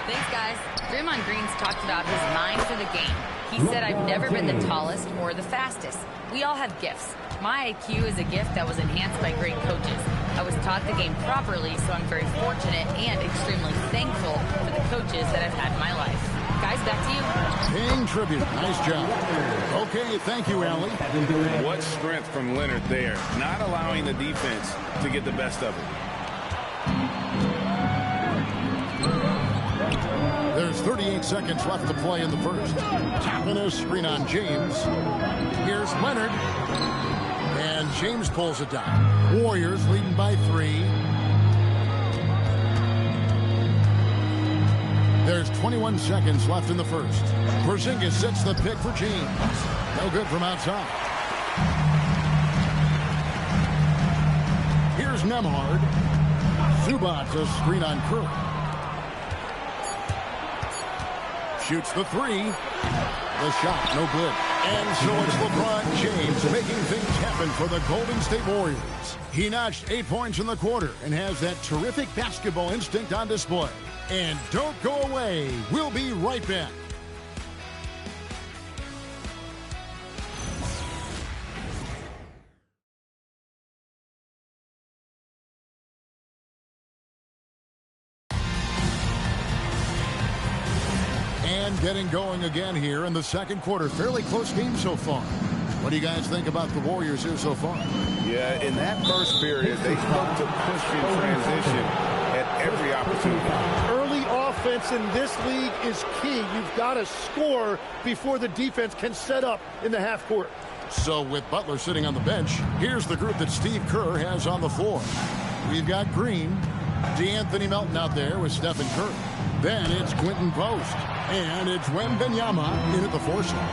Thanks, guys. Draymond Green's talked about his mind for the game. He said, I've never been the tallest or the fastest. We all have gifts. My IQ is a gift that was enhanced by great coaches. I was taught the game properly, so I'm very fortunate and extremely thankful for the coaches that I've had in my life. Guys, back to you. Paying tribute. Nice job. Okay, thank you, Allie. What strength from Leonard there, not allowing the defense to get the best of it. There's 38 seconds left to play in the first. Tapping a screen on James. Here's Leonard. And James pulls it down. Warriors leading by 3. There's 21 seconds left in the first. Porzingis sets the pick for James. No good from outside. Here's Nembhard. Zubats a screen on Curry. Shoots the 3. The shot, no good. And so it's LeBron James making things happen for the Golden State Warriors. He notched 8 points in the quarter and has that terrific basketball instinct on display. And don't go away. We'll be right back. And getting going again here in the second quarter. Fairly close game so far. What do you guys think about the Warriors here so far? Yeah, in that first period, they spoke to push in transition at every opportunity. Early offense in this league is key. You've got to score before the defense can set up in the half court. So with Butler sitting on the bench, here's the group that Steve Kerr has on the floor. We've got Green, DeAnthony Melton out there with Stephen Curry. Then it's Quentin Post. And it's Wembanyama in at the 4 slot.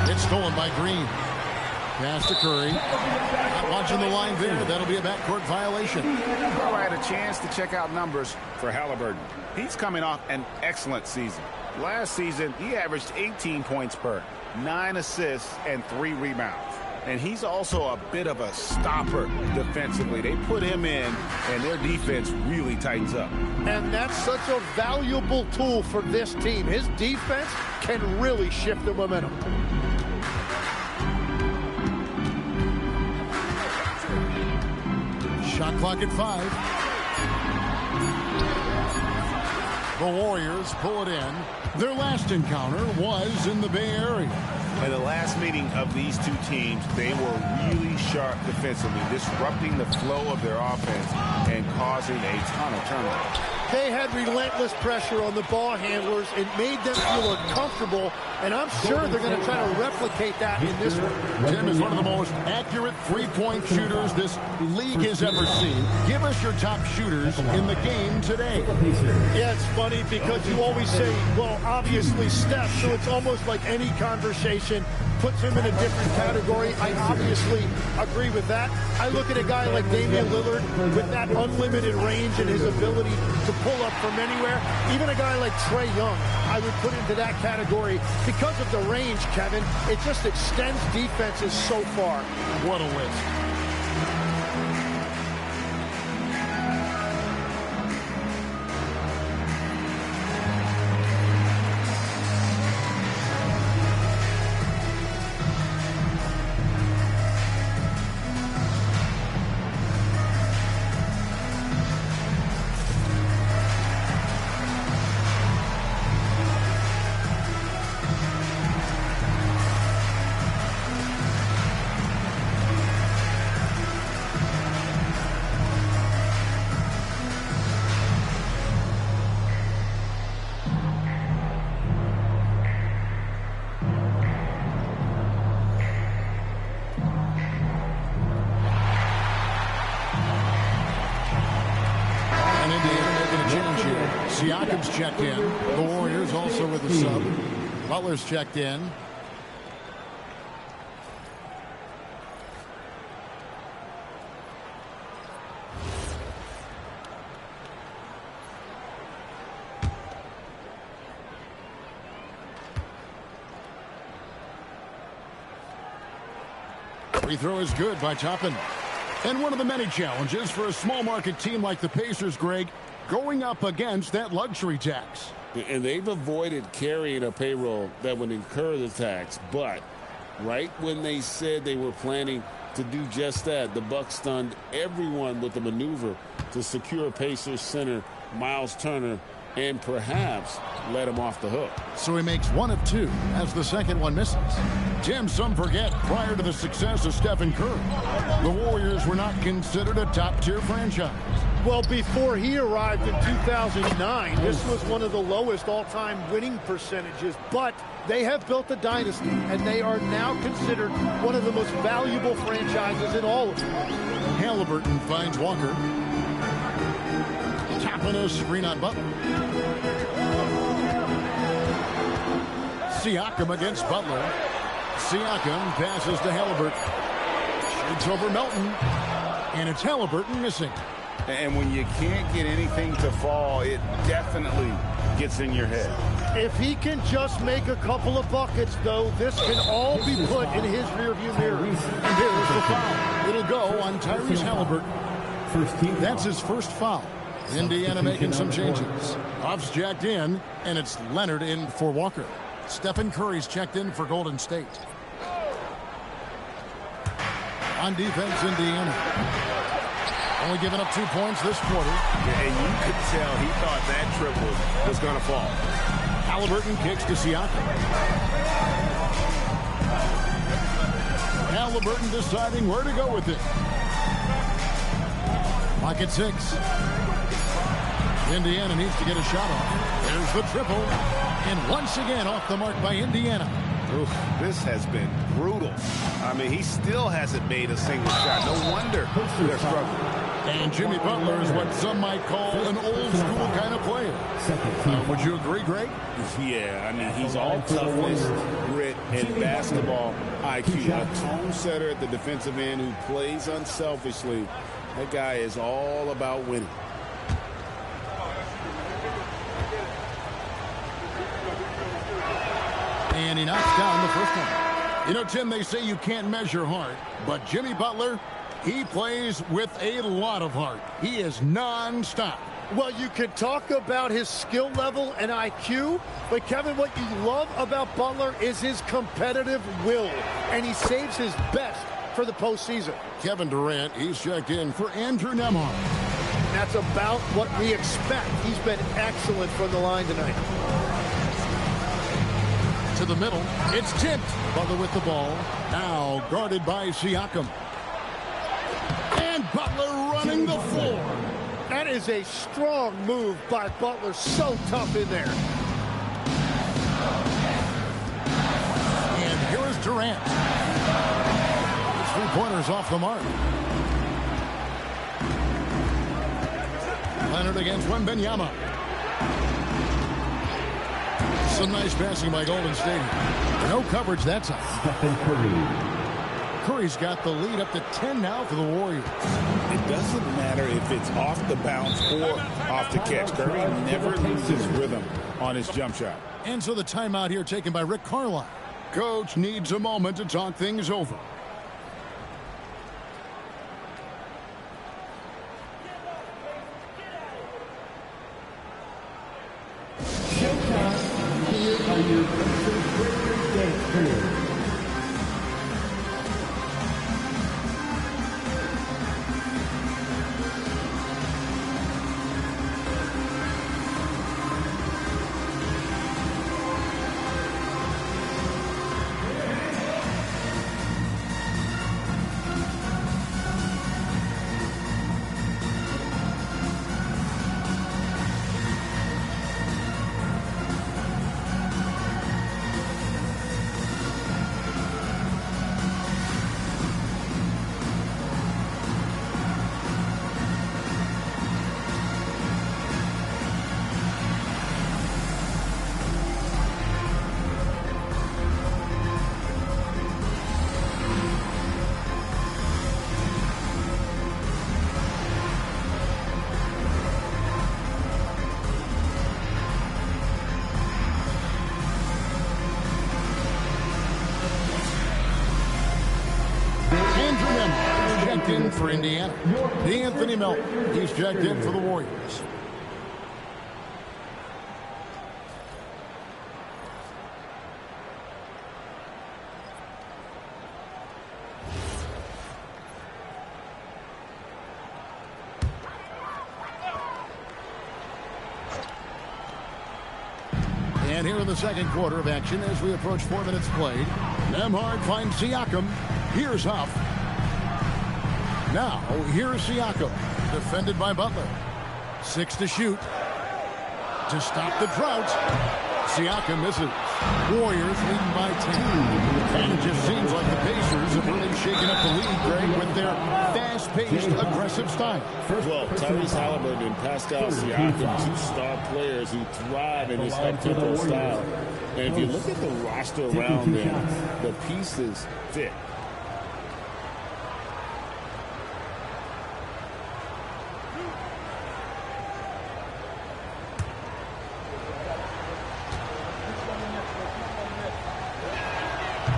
It's stolen by Green. Pass to Curry. Not watching the line there. That'll be a backcourt violation. Well, I had a chance to check out numbers for Halliburton. He's coming off an excellent season. Last season, he averaged 18 points per, 9 assists, and 3 rebounds. And he's also a bit of a stopper defensively. They put him in, and their defense really tightens up. And that's such a valuable tool for this team. His defense can really shift the momentum. Shot clock at 5. The Warriors pull it in. Their last encounter was in the Bay Area. In the last meeting of these two teams, they were really sharp defensively, disrupting the flow of their offense and causing a ton of turnovers. They had relentless pressure on the ball handlers. It made them feel uncomfortable, and I'm sure they're going to try to replicate that in this one. Tim is one of the most accurate three-point shooters this league has ever seen. Give us your top shooters in the game today. Yeah, it's funny because you always say, well, obviously Steph, so it's almost like any conversation puts him in a different category. I obviously agree with that. I look at a guy like Damian Lillard with that unlimited range and his ability to pull up from anywhere. Even a guy like Trae Young, I would put into that category because of the range, Kevin. It just extends defenses so far. What a list. Siakam's checked in. The Warriors also with a sub. Butler's checked in. Free throw is good by Toppin. And one of the many challenges for a small market team like the Pacers, Greg, going up against that luxury tax. And they've avoided carrying a payroll that would incur the tax. But right when they said they were planning to do just that, the Bucs stunned everyone with the maneuver to secure Pacers center Miles Turner and perhaps let him off the hook. So he makes 1 of 2 as the second one misses. Jim, some forget, prior to the success of Stephen Curry, the Warriors were not considered a top-tier franchise. Well, before he arrived in 2009, this was one of the lowest all-time winning percentages, but they have built a dynasty, and they are now considered one of the most valuable franchises in all of it. Halliburton finds Walker. Tapping a screen on Butler. Siakam against Butler. Siakam passes to Halliburton. Shoots over Melton. And it's Halliburton missing. And when you can't get anything to fall, it definitely gets in your head. If he can just make a couple of buckets, though, this can all be put in his rearview mirror. And here's the foul. It'll go on Tyrese Halliburton. That's his first foul. Indiana making some changes. Huff's jacked in, and it's Leonard in for Walker. Stephen Curry's checked in for Golden State. On defense, Indiana only giving up 2 points this quarter. Yeah, and you could tell he thought that triple was going to fall. Halliburton kicks to Siakam. Halliburton deciding where to go with it. Lock at 6. Indiana needs to get a shot off. There's the triple. And once again off the mark by Indiana. Oof, this has been brutal. I mean, he still hasn't made a single shot. No wonder they're struggling. And Jimmy Butler is what some might call an old-school kind of player. Would you agree, Greg? Yeah, I mean, he's all toughness, grit, and basketball IQ. A tone setter at the defensive end who plays unselfishly. That guy is all about winning. And he knocks down the first one. You know, Tim, they say you can't measure heart, but Jimmy Butler, he plays with a lot of heart. He is non-stop. Well, you can talk about his skill level and IQ, but Kevin, what you love about Butler is his competitive will, and he saves his best for the postseason. Kevin Durant, he's checked in for Andrew Nembhard. That's about what we expect. He's been excellent from the line tonight. To the middle, it's tipped. Butler with the ball. Now guarded by Siakam. And Butler running the floor. That is a strong move by Butler. So tough in there. And here is Durant. The three-pointers off the mark. Leonard against Wembanyama. Some nice passing by Golden State. No coverage that time. Stephen Curry. Curry's got the lead up to 10 now for the Warriors. It doesn't matter if it's off the bounce or off the catch. Curry never loses rhythm on his jump shot. And so the timeout here taken by Rick Carlisle. Coach needs a moment to talk things over. Here are your Pacers dance crew. In for Indiana. Anthony Melton. He's checked in for the Warriors. And here in the second quarter of action, as we approach 4 minutes played, Nembhard finds Siakam. Here's Huff. Now, here's Siakam, defended by Butler. 6 to shoot. To stop the drought. Siakam misses. Warriors leading by 10. And it just seems like the Pacers have really shaken up the league, Greg, with their fast-paced, aggressive style. Well, Tyrese Halliburton and Pascal Siakam, 2 star players who thrive in this up-tempo style. And if you look at the roster around them, the pieces fit.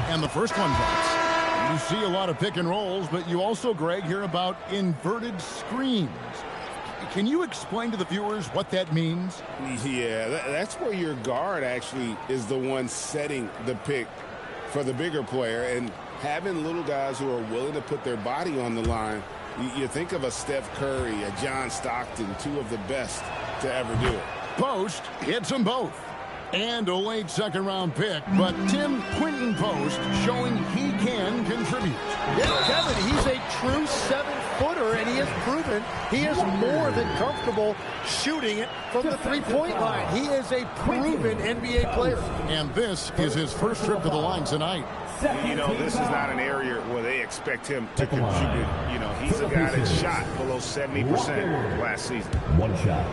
And the first one drops. You see a lot of pick and rolls, but you also, Greg, hear about inverted screens. Can you explain to the viewers what that means? Yeah, that's where your guard actually is the one setting the pick for the bigger player, and having little guys who are willing to put their body on the line. You think of a Steph Curry, a John Stockton, 2 of the best to ever do it. Post hits them both. And a late second-round pick, but Tim Quinton Post showing he can contribute. Yeah, Kevin, he's a true 7-footer, and he has proven he is more than comfortable shooting it from the three-point line. He is a proven NBA player. And this is his first trip to the line tonight. You know, this is not an area where they expect him to contribute. You know, he's a guy that shot below 70% last season. One shot.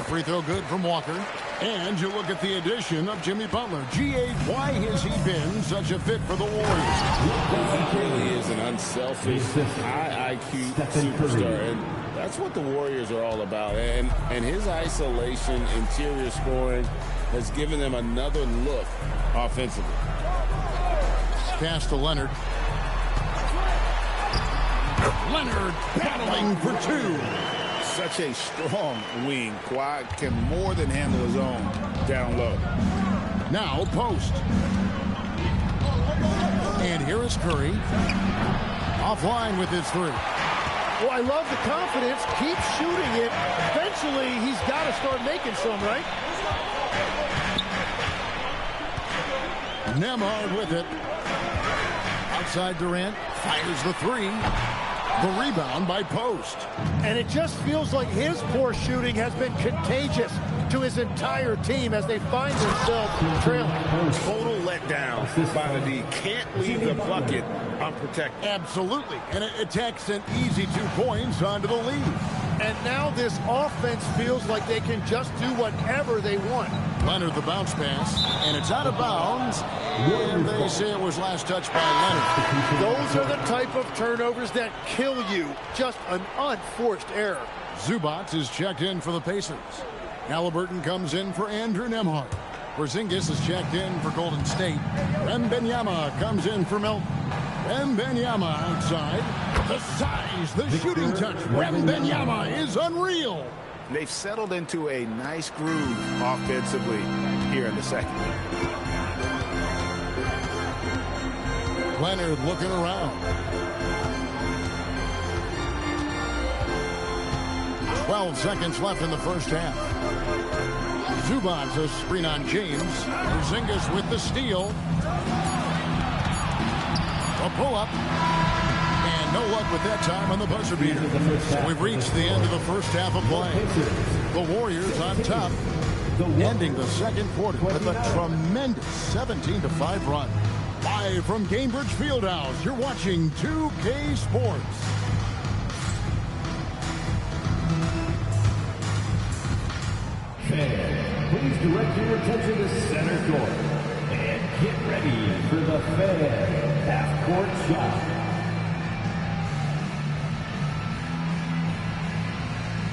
Free throw good from Walker. And you look at the addition of Jimmy Butler. G.A., why has he been such a fit for the Warriors? He really is an unselfish, high IQ superstar. And that's what the Warriors are all about. And his isolation, interior scoring has given them another look offensively. Pass to Leonard. Leonard battling for 2. Such a strong wing. Kawhi can more than handle his own down low. Now Post. And here is Curry. Offline with his 3. Well, I love the confidence. Keep shooting it. Eventually, he's got to start making some, right? Nembhard with it. Outside Durant. Fires the 3. The rebound by Post. And it just feels like his poor shooting has been contagious to his entire team as they find themselves trailing. Total letdown by the D. Can't leave the bucket unprotected. Absolutely. And it takes an easy 2 points onto the lead. And now this offense feels like they can just do whatever they want. Leonard the bounce pass, and it's out of bounds. And they say it was last touched by Leonard. Those are the type of turnovers that kill you. Just an unforced error. Zubac is checked in for the Pacers. Halliburton comes in for Andrew Nembhard. Porzingis is checked in for Golden State. Wembanyama comes in for Milton. Wembanyama outside. The size, the shooting touch. Wembanyama is unreal. They've settled into a nice groove offensively here in the second. Leonard looking around. 12 seconds left in the first half. Zubac a screen on James. Porzingis with the steal. A pull-up. And no luck with that time on the buzzer beater. So we've reached the end of the first half of play. The Warriors on top, ending the second quarter with a tremendous 17-5 run. Live from Gainbridge Fieldhouse, you're watching 2K Sports. Fans, please direct your attention to center court. And get ready for the fan half-court shot.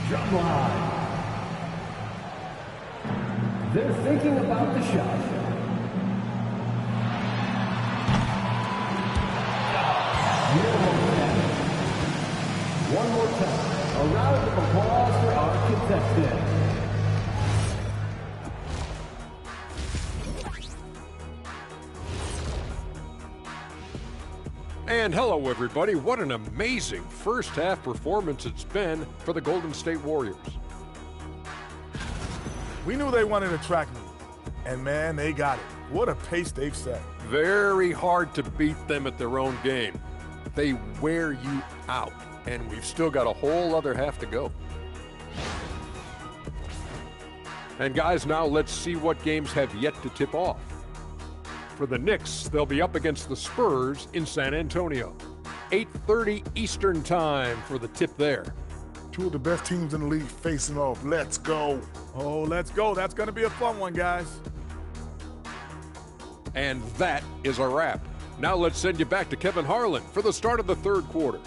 Drum line. They're thinking about the shot. One more time, a round of applause for our contestants. And hello, everybody. What an amazing first half performance it's been for the Golden State Warriors. We knew they wanted a track meet, and man, they got it. What a pace they've set. Very hard to beat them at their own game. They wear you out, and we've still got a whole other half to go. And guys, now let's see what games have yet to tip off. For the Knicks, they'll be up against the Spurs in San Antonio. 8:30 Eastern time for the tip there. Two of the best teams in the league facing off. Let's go. Oh, let's go. That's going to be a fun one, guys. And that is a wrap. Now let's send you back to Kevin Harlan for the start of the third quarter.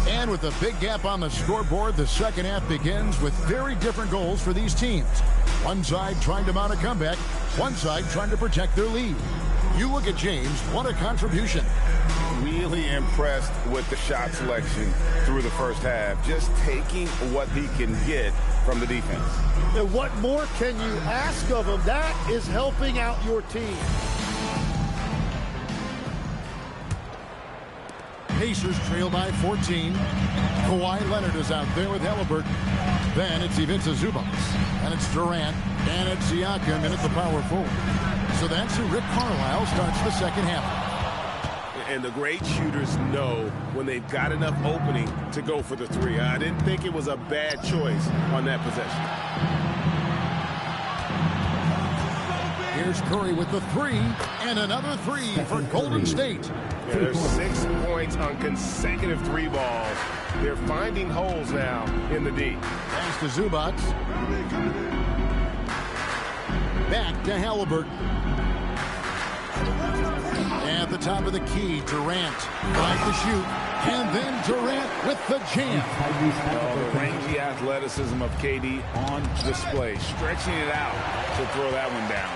And with a big gap on the scoreboard, the second half begins with very different goals for these teams. One side trying to mount a comeback, one side trying to protect their lead. You look at James, what a contribution. Really impressed with the shot selection through the first half, just taking what he can get from the defense. And what more can you ask of him? That is helping out your team. Pacers trail by 14. Kawhi Leonard is out there with Halliburton. Then it's Ivica Zubac. And it's Durant. And it's Siakam in at the power forward. So that's who Rick Carlisle starts the second half. And the great shooters know when they've got enough opening to go for the three. I didn't think it was a bad choice on that possession. Here's Curry with the three, and another three for Golden State. Yeah, there's 6 points on consecutive three balls. They're finding holes now in the D. Pass to Zubac. Back to Halliburton. At the top of the key, Durant tried to shoot, and then Durant with the jam. The rangy athleticism of KD on display, stretching it out to throw that one down.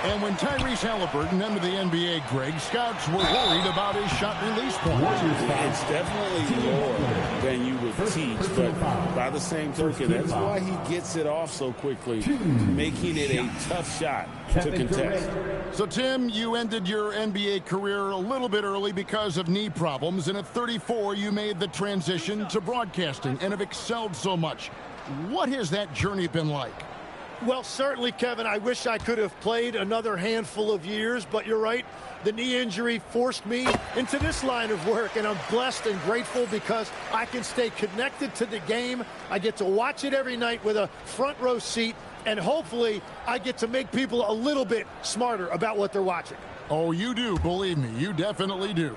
And when Tyrese Halliburton entered the NBA, Greg, scouts were worried about his shot release point. It's definitely lower than you would teach, but by the same token, that's why he gets it off so quickly, making it a tough shot to contest. So, Tim, you ended your NBA career a little bit early because of knee problems, and at 34, you made the transition to broadcasting and have excelled so much. What has that journey been like? Well, certainly, Kevin, I wish I could have played another handful of years, but you're right. The knee injury forced me into this line of work, and I'm blessed and grateful because I can stay connected to the game. I get to watch it every night with a front row seat, and hopefully I get to make people a little bit smarter about what they're watching. Oh, you do, believe me, you definitely do.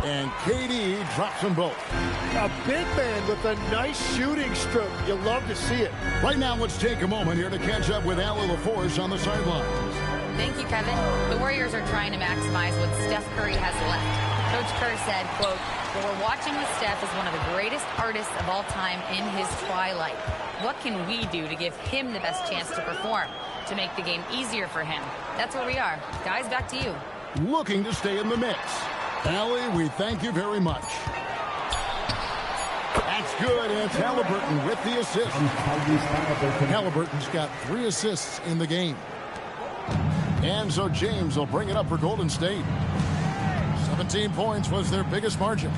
And KD drops them both. A big man with a nice shooting stroke. You love to see it. Right now, let's take a moment here to catch up with Allie LaForce on the sidelines. Thank you, Kevin. The Warriors are trying to maximize what Steph Curry has left. Coach Kerr said, quote, "What we're watching with Steph is one of the greatest artists of all time in his twilight. What can we do to give him the best chance to perform, to make the game easier for him?" That's where we are. Guys, back to you. Looking to stay in the mix. Allie, we thank you very much. That's good, and it's Halliburton with the assist. Halliburton's got 3 assists in the game. And so James will bring it up for Golden State. 17 points was their biggest margin.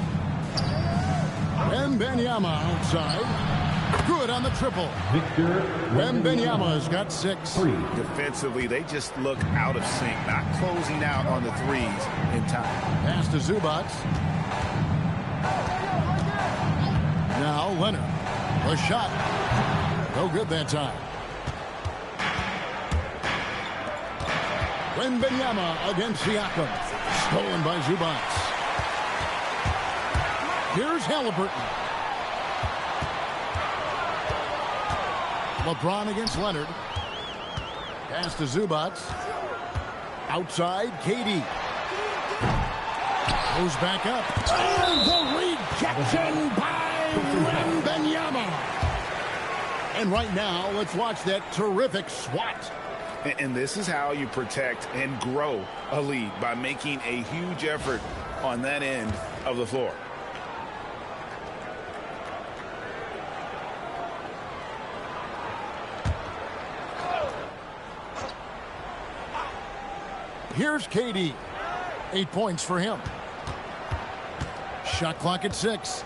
Wembanyama outside. Good on the triple. Wembanyama's got 6. Defensively, they just look out of sync, not closing out on the threes in time. Pass to Zubac. Now Leonard. A shot. No good that time. Wembanyama against Siakam. Stolen by Zubac. Here's Halliburton. LeBron against Leonard. Pass to Zubac. Outside, KD. Goes back up. And the rejection by Wembanyama. And right now, let's watch that terrific swat. And this is how you protect and grow a lead, by making a huge effort on that end of the floor. Here's KD. 8 points for him. Shot clock at 6.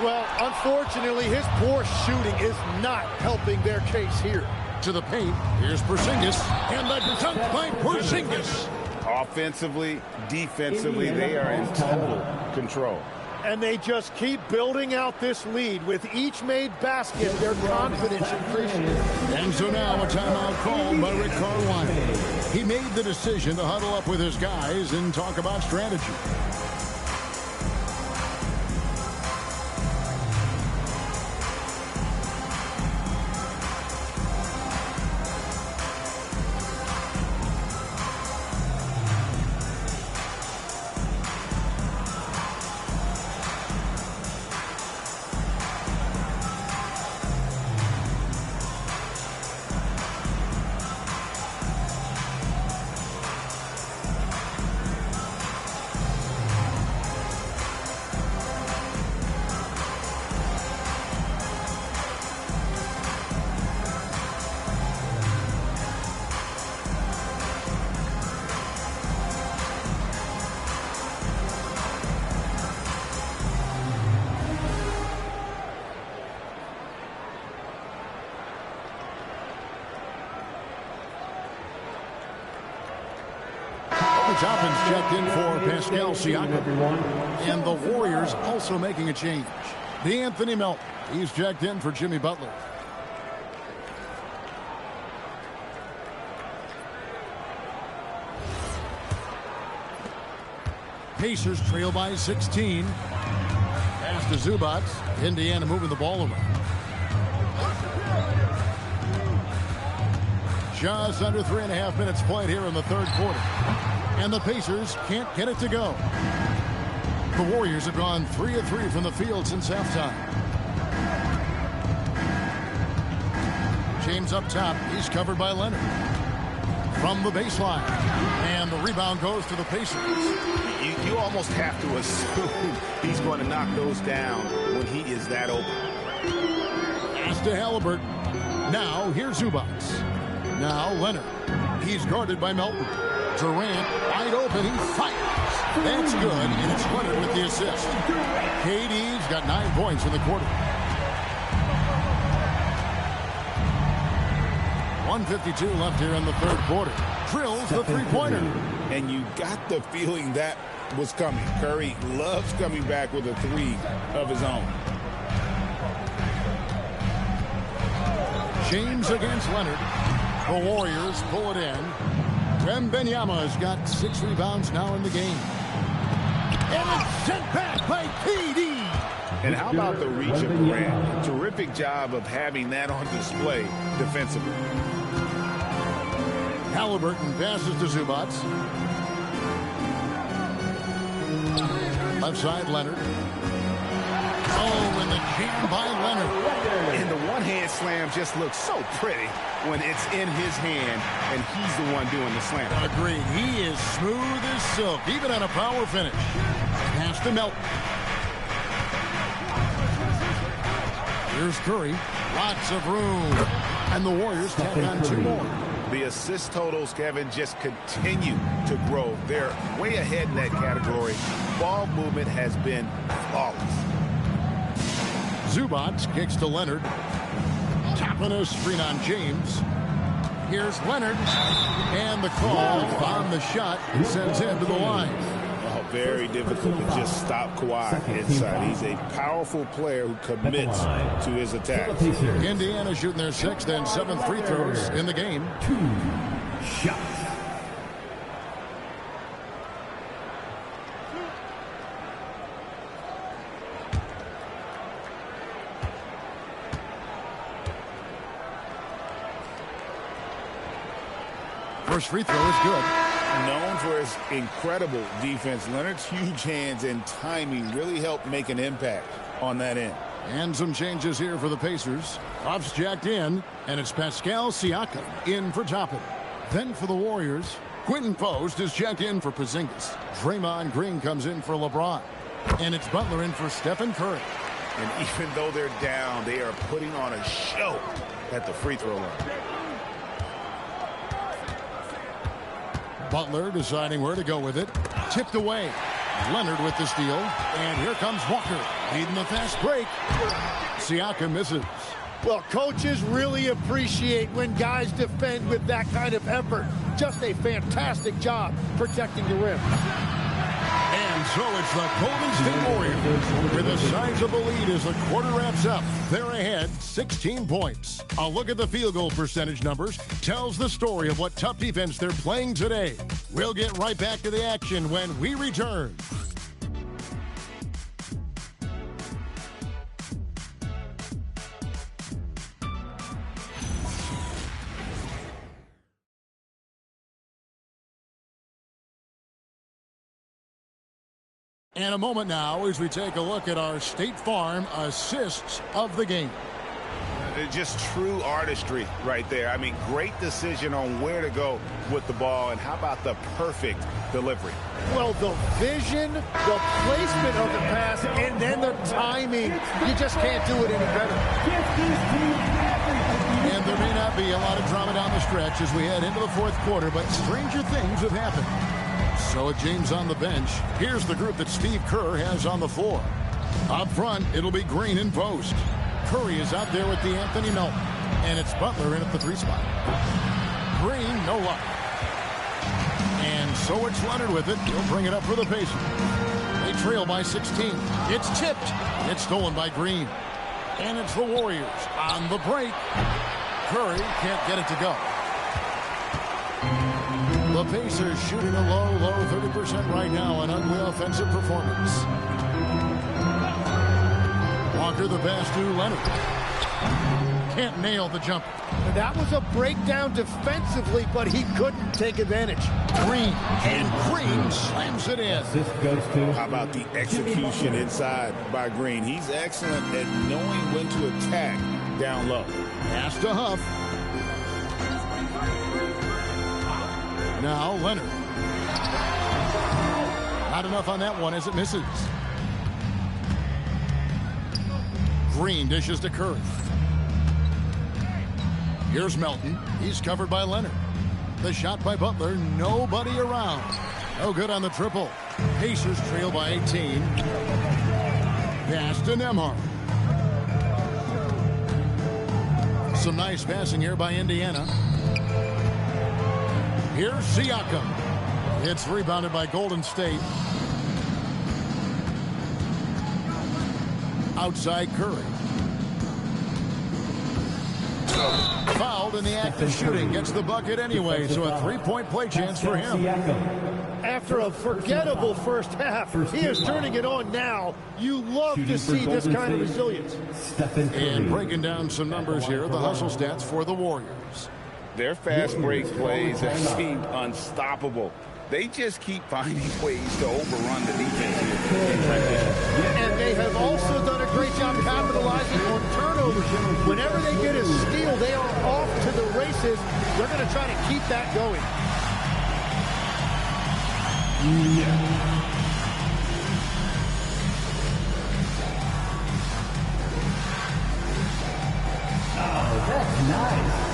Well, unfortunately, his poor shooting is not helping their case here. To the paint, here's Porzingis, and the dunk by Porzingis. Offensively, defensively, they are in total control. And they just keep building out this lead. With each made basket, their confidence increases. And so now a timeout called by Rick Carlisle. He made the decision to huddle up with his guys and talk about strategy. Toppin's checked in for Pascal Siakam. And the Warriors also making a change. D'Anthony Melton. He's checked in for Jimmy Butler. Pacers trail by 16. Pass to Zubac. Indiana moving the ball around. Just under 3.5 minutes played here in the third quarter. And the Pacers can't get it to go. The Warriors have gone 3 of 3 from the field since halftime. James up top. He's covered by Leonard. From the baseline. And the rebound goes to the Pacers. You almost have to assume he's going to knock those down when he is that open. Pass to Halliburton. Now here's Zubac. Now Leonard. He's guarded by Melton. Durant wide open. He fires. That's good. And it's Leonard with the assist. KD's got 9 points in the quarter. 1:52 left here in the third quarter. Drills the three-pointer. And you got the feeling that was coming. Curry loves coming back with a three of his own. James against Leonard. The Warriors pull it in. Wembanyama's got 6 rebounds now in the game. And it's sent back by KD. And how about the reach of Durant? Terrific job of having that on display defensively. Halliburton passes to Zubac. Left side, Leonard. Oh, and the jam by Leonard. And the one-hand slam just looks so pretty when it's in his hand and he's the one doing the slam. Agreed. He is smooth as silk, even on a power finish. Pass to Melton. Here's Curry. Lots of room. And the Warriors tack on 2 more. The assist totals, Kevin, just continue to grow. They're way ahead in that category. Ball movement has been flawless. Zubac kicks to Leonard. Tapping a screen on James. Here's Leonard. And the call on the shot sends him to the line. Oh, very difficult to just stop Kawhi inside. He's a powerful player who commits to his attack. Indiana shooting their 6th and 7th free throws in the game. 2 shots. First free throw is good. Known for his incredible defense, Leonard's huge hands and timing really helped make an impact on that end. And some changes here for the Pacers. Huff's jacked in, and it's Pascal Siakam in for Toppin. Then for the Warriors, Quentin Post is checked in for Porzingis. Draymond Green comes in for LeBron. And it's Butler in for Stephen Curry. And even though they're down, they are putting on a show at the free throw line. Butler deciding where to go with it. Tipped away. Leonard with the steal. And here comes Walker leading the fast break. Siakam misses. Well, coaches really appreciate when guys defend with that kind of effort. Just a fantastic job protecting the rim. And so it's the Golden State Warriors with a sizable lead as the quarter wraps up. They're ahead 16 points. A look at the field goal percentage numbers tells the story of what tough defense they're playing today. We'll get right back to the action when we return. And a moment now as we take a look at our State Farm assists of the game. Just true artistry right there. I mean, great decision on where to go with the ball, and how about the perfect delivery? Well, the vision, the placement of the pass, and then the timing. You just can't do it any better. And there may not be a lot of drama down the stretch as we head into the fourth quarter, but stranger things have happened. So with James on the bench, here's the group that Steve Kerr has on the floor. Up front, it'll be Green in post. Curry is out there with Anthony Melton. And it's Butler in at the 3 spot. Green, no luck. And so it's Leonard with it. He'll bring it up for the Pacers. They trail by 16. It's tipped. It's stolen by Green. And it's the Warriors on the break. Curry can't get it to go. The Pacers shooting a low 30% right now, an ugly offensive performance. Walker the pass to Leonard. Can't nail the jump. That was a breakdown defensively, but he couldn't take advantage. Green, and Green slams it in. How about the execution inside by Green? He's excellent at knowing when to attack down low. Pass to Huff. Now Leonard. Not enough on that one as it misses. Green dishes to Curry. Here's Melton. He's covered by Leonard. The shot by Butler. Nobody around. No good on the triple. Pacers trail by 18. Pass to Nembhard. Some nice passing here by Indiana. Here's Siakam. It's rebounded by Golden State. Outside Curry. Fouled in the act of shooting. Gets the bucket anyway, so a 3-point play chance for him. After a forgettable first half, he is turning it on now. You love to see this kind of resilience. And breaking down some numbers here, the hustle stats for the Warriors. Their fast break plays have seemed unstoppable. They just keep finding ways to overrun the defense here. And they have also done a great job capitalizing on turnovers. Whenever they get a steal, they are off to the races. They're going to try to keep that going. Oh, that's nice.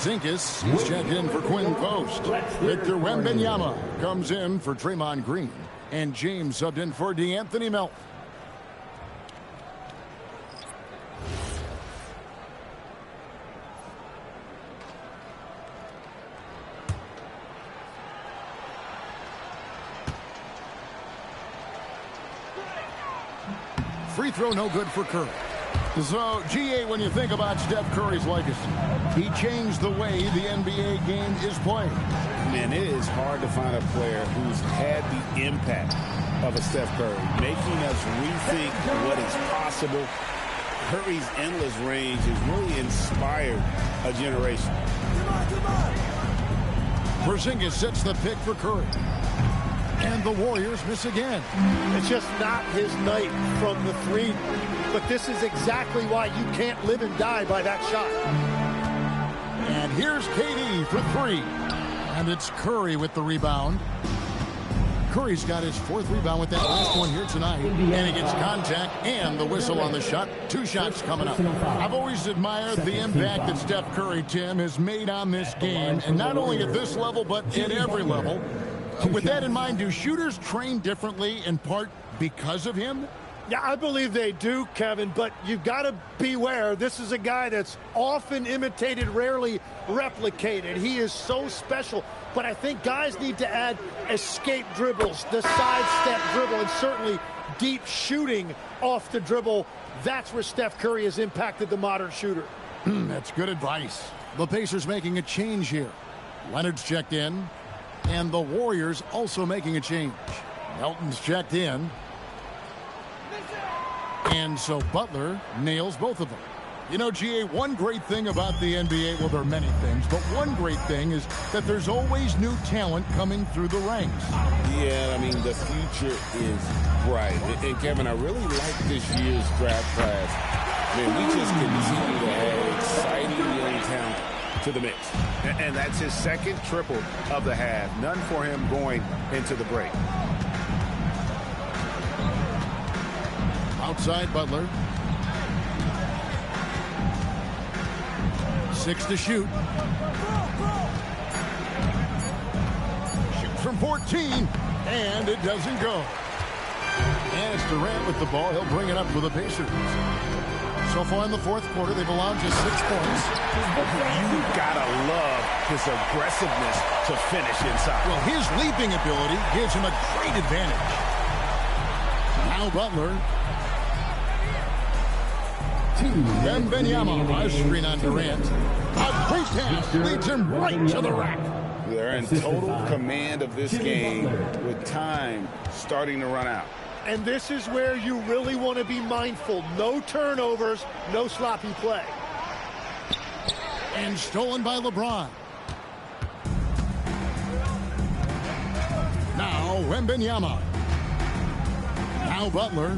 Zinkas is checked in for Quinn Post. Victor Wembanyama comes in for Draymond Green. And James subbed in for D'Anthony Melton. free throw no good for Curry. So, GA, when you think about Steph Curry's legacy, he changed the way the NBA game is played. Man, it is hard to find a player who's had the impact of a Steph Curry, making us rethink what is possible. Curry's endless range has really inspired a generation. Porzingis sets the pick for Curry. And the Warriors miss again. It's just not his night from the three. But this is exactly why you can't live and die by that shot. And here's KD for three. And it's Curry with the rebound. Curry's got his fourth rebound with that last one here tonight. And he gets contact and the whistle on the shot. 2 shots coming up. I've always admired the impact that Steph Curry, Tim, has made on this game. And not only at this level, but at every level. With that in mind, do shooters train differently in part because of him? Yeah, I believe they do, Kevin, but you've got to beware. This is a guy that's often imitated, rarely replicated. He is so special, but I think guys need to add escape dribbles, the sidestep dribble, and certainly deep shooting off the dribble. That's where Steph Curry has impacted the modern shooter. That's good advice. The Pacers making a change here. Leonard's checked in, and the Warriors also making a change. Melton's checked in. And so Butler nails both of them. You know, GA, one great thing about the NBA, well, there are many things, but one great thing is that there's always new talent coming through the ranks. Yeah, I mean, the future is bright. And Kevin, I really like this year's draft class. Man, we just continue to add exciting young talent to the mix. And that's his second triple of the half. None for him going into the break. Outside Butler. 6 to shoot. Shoots from 14, and it doesn't go. And it's Durant with the ball. He'll bring it up for the Pacers. So far in the fourth quarter, they've allowed just 6 points. You gotta love his aggressiveness to finish inside. Well, his leaping ability gives him a great advantage. Now Butler. Wembanyama, a screen on Durant. A quick pass leads him right to the rack. They're in total command of this game with time starting to run out. And this is where you really want to be mindful. No turnovers, no sloppy play. And stolen by LeBron. Now Wembanyama. Now Butler.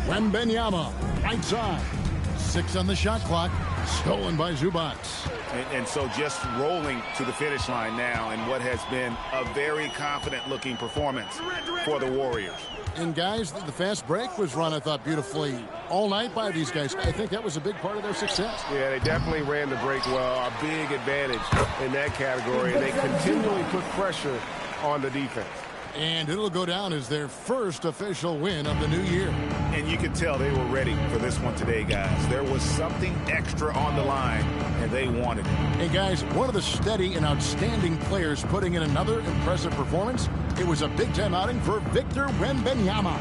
Wembanyama, right side. 6 on the shot clock. Stolen by Zubac. And so just rolling to the finish line now in what has been a very confident-looking performance for the Warriors. And, guys, the fast break was run, I thought, beautifully all night by these guys. I think that was a big part of their success. Yeah, they definitely ran the break well. A big advantage in that category. And they continually put pressure on the defense. And it'll go down as their first official win of the new year. And you can tell they were ready for this one today, guys. There was something extra on the line, and they wanted it. Hey, guys, one of the steady and outstanding players putting in another impressive performance, it was a big-time outing for Victor Wembanyama.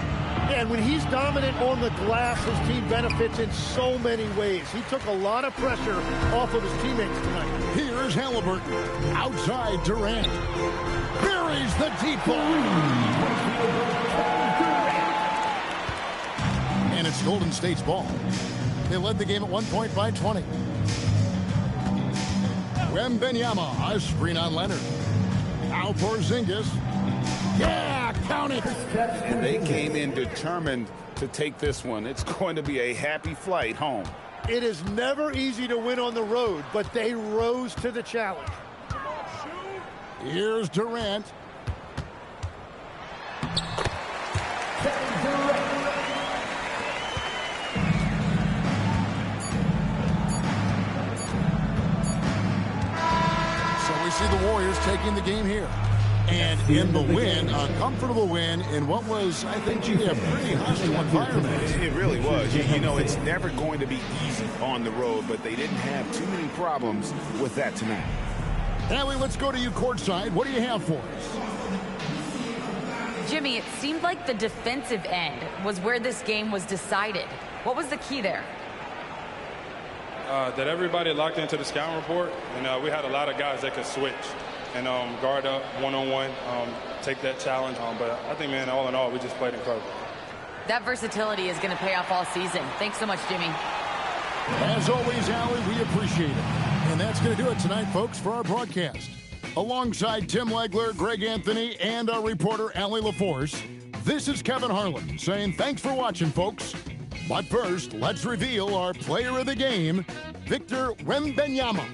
And when he's dominant on the glass, his team benefits in so many ways. He took a lot of pressure off of his teammates tonight. Here's Halliburton. Outside Durant. Buries the deep ball. And it's Golden State's ball. They led the game at 1 point by 20. Wembanyama, a screen on Leonard. Now Porzingis. Yeah, count it. And they came in determined to take this one. It's going to be a happy flight home. It is never easy to win on the road, but they rose to the challenge. Here's Durant. So we see the Warriors taking the game here. And in the win, a comfortable win in what was, I think, a pretty hostile environment. It really was. You know, it's never going to be easy on the road, but they didn't have too many problems with that tonight. Allie, let's go to you courtside. What do you have for us? Jimmy, it seemed like the defensive end was where this game was decided. What was the key there? That everybody locked into the scouting report, and we had a lot of guys that could switch and guard up one-on-one, take that challenge. But I think, man, all in all, we just played incredible. That versatility is going to pay off all season. Thanks so much, Jimmy. As always, Allie, we appreciate it. And that's going to do it tonight, folks, for our broadcast. Alongside Tim Legler, Greg Anthony, and our reporter, Allie LaForce, this is Kevin Harlan saying thanks for watching, folks. But first, let's reveal our player of the game, Victor Wembanyama.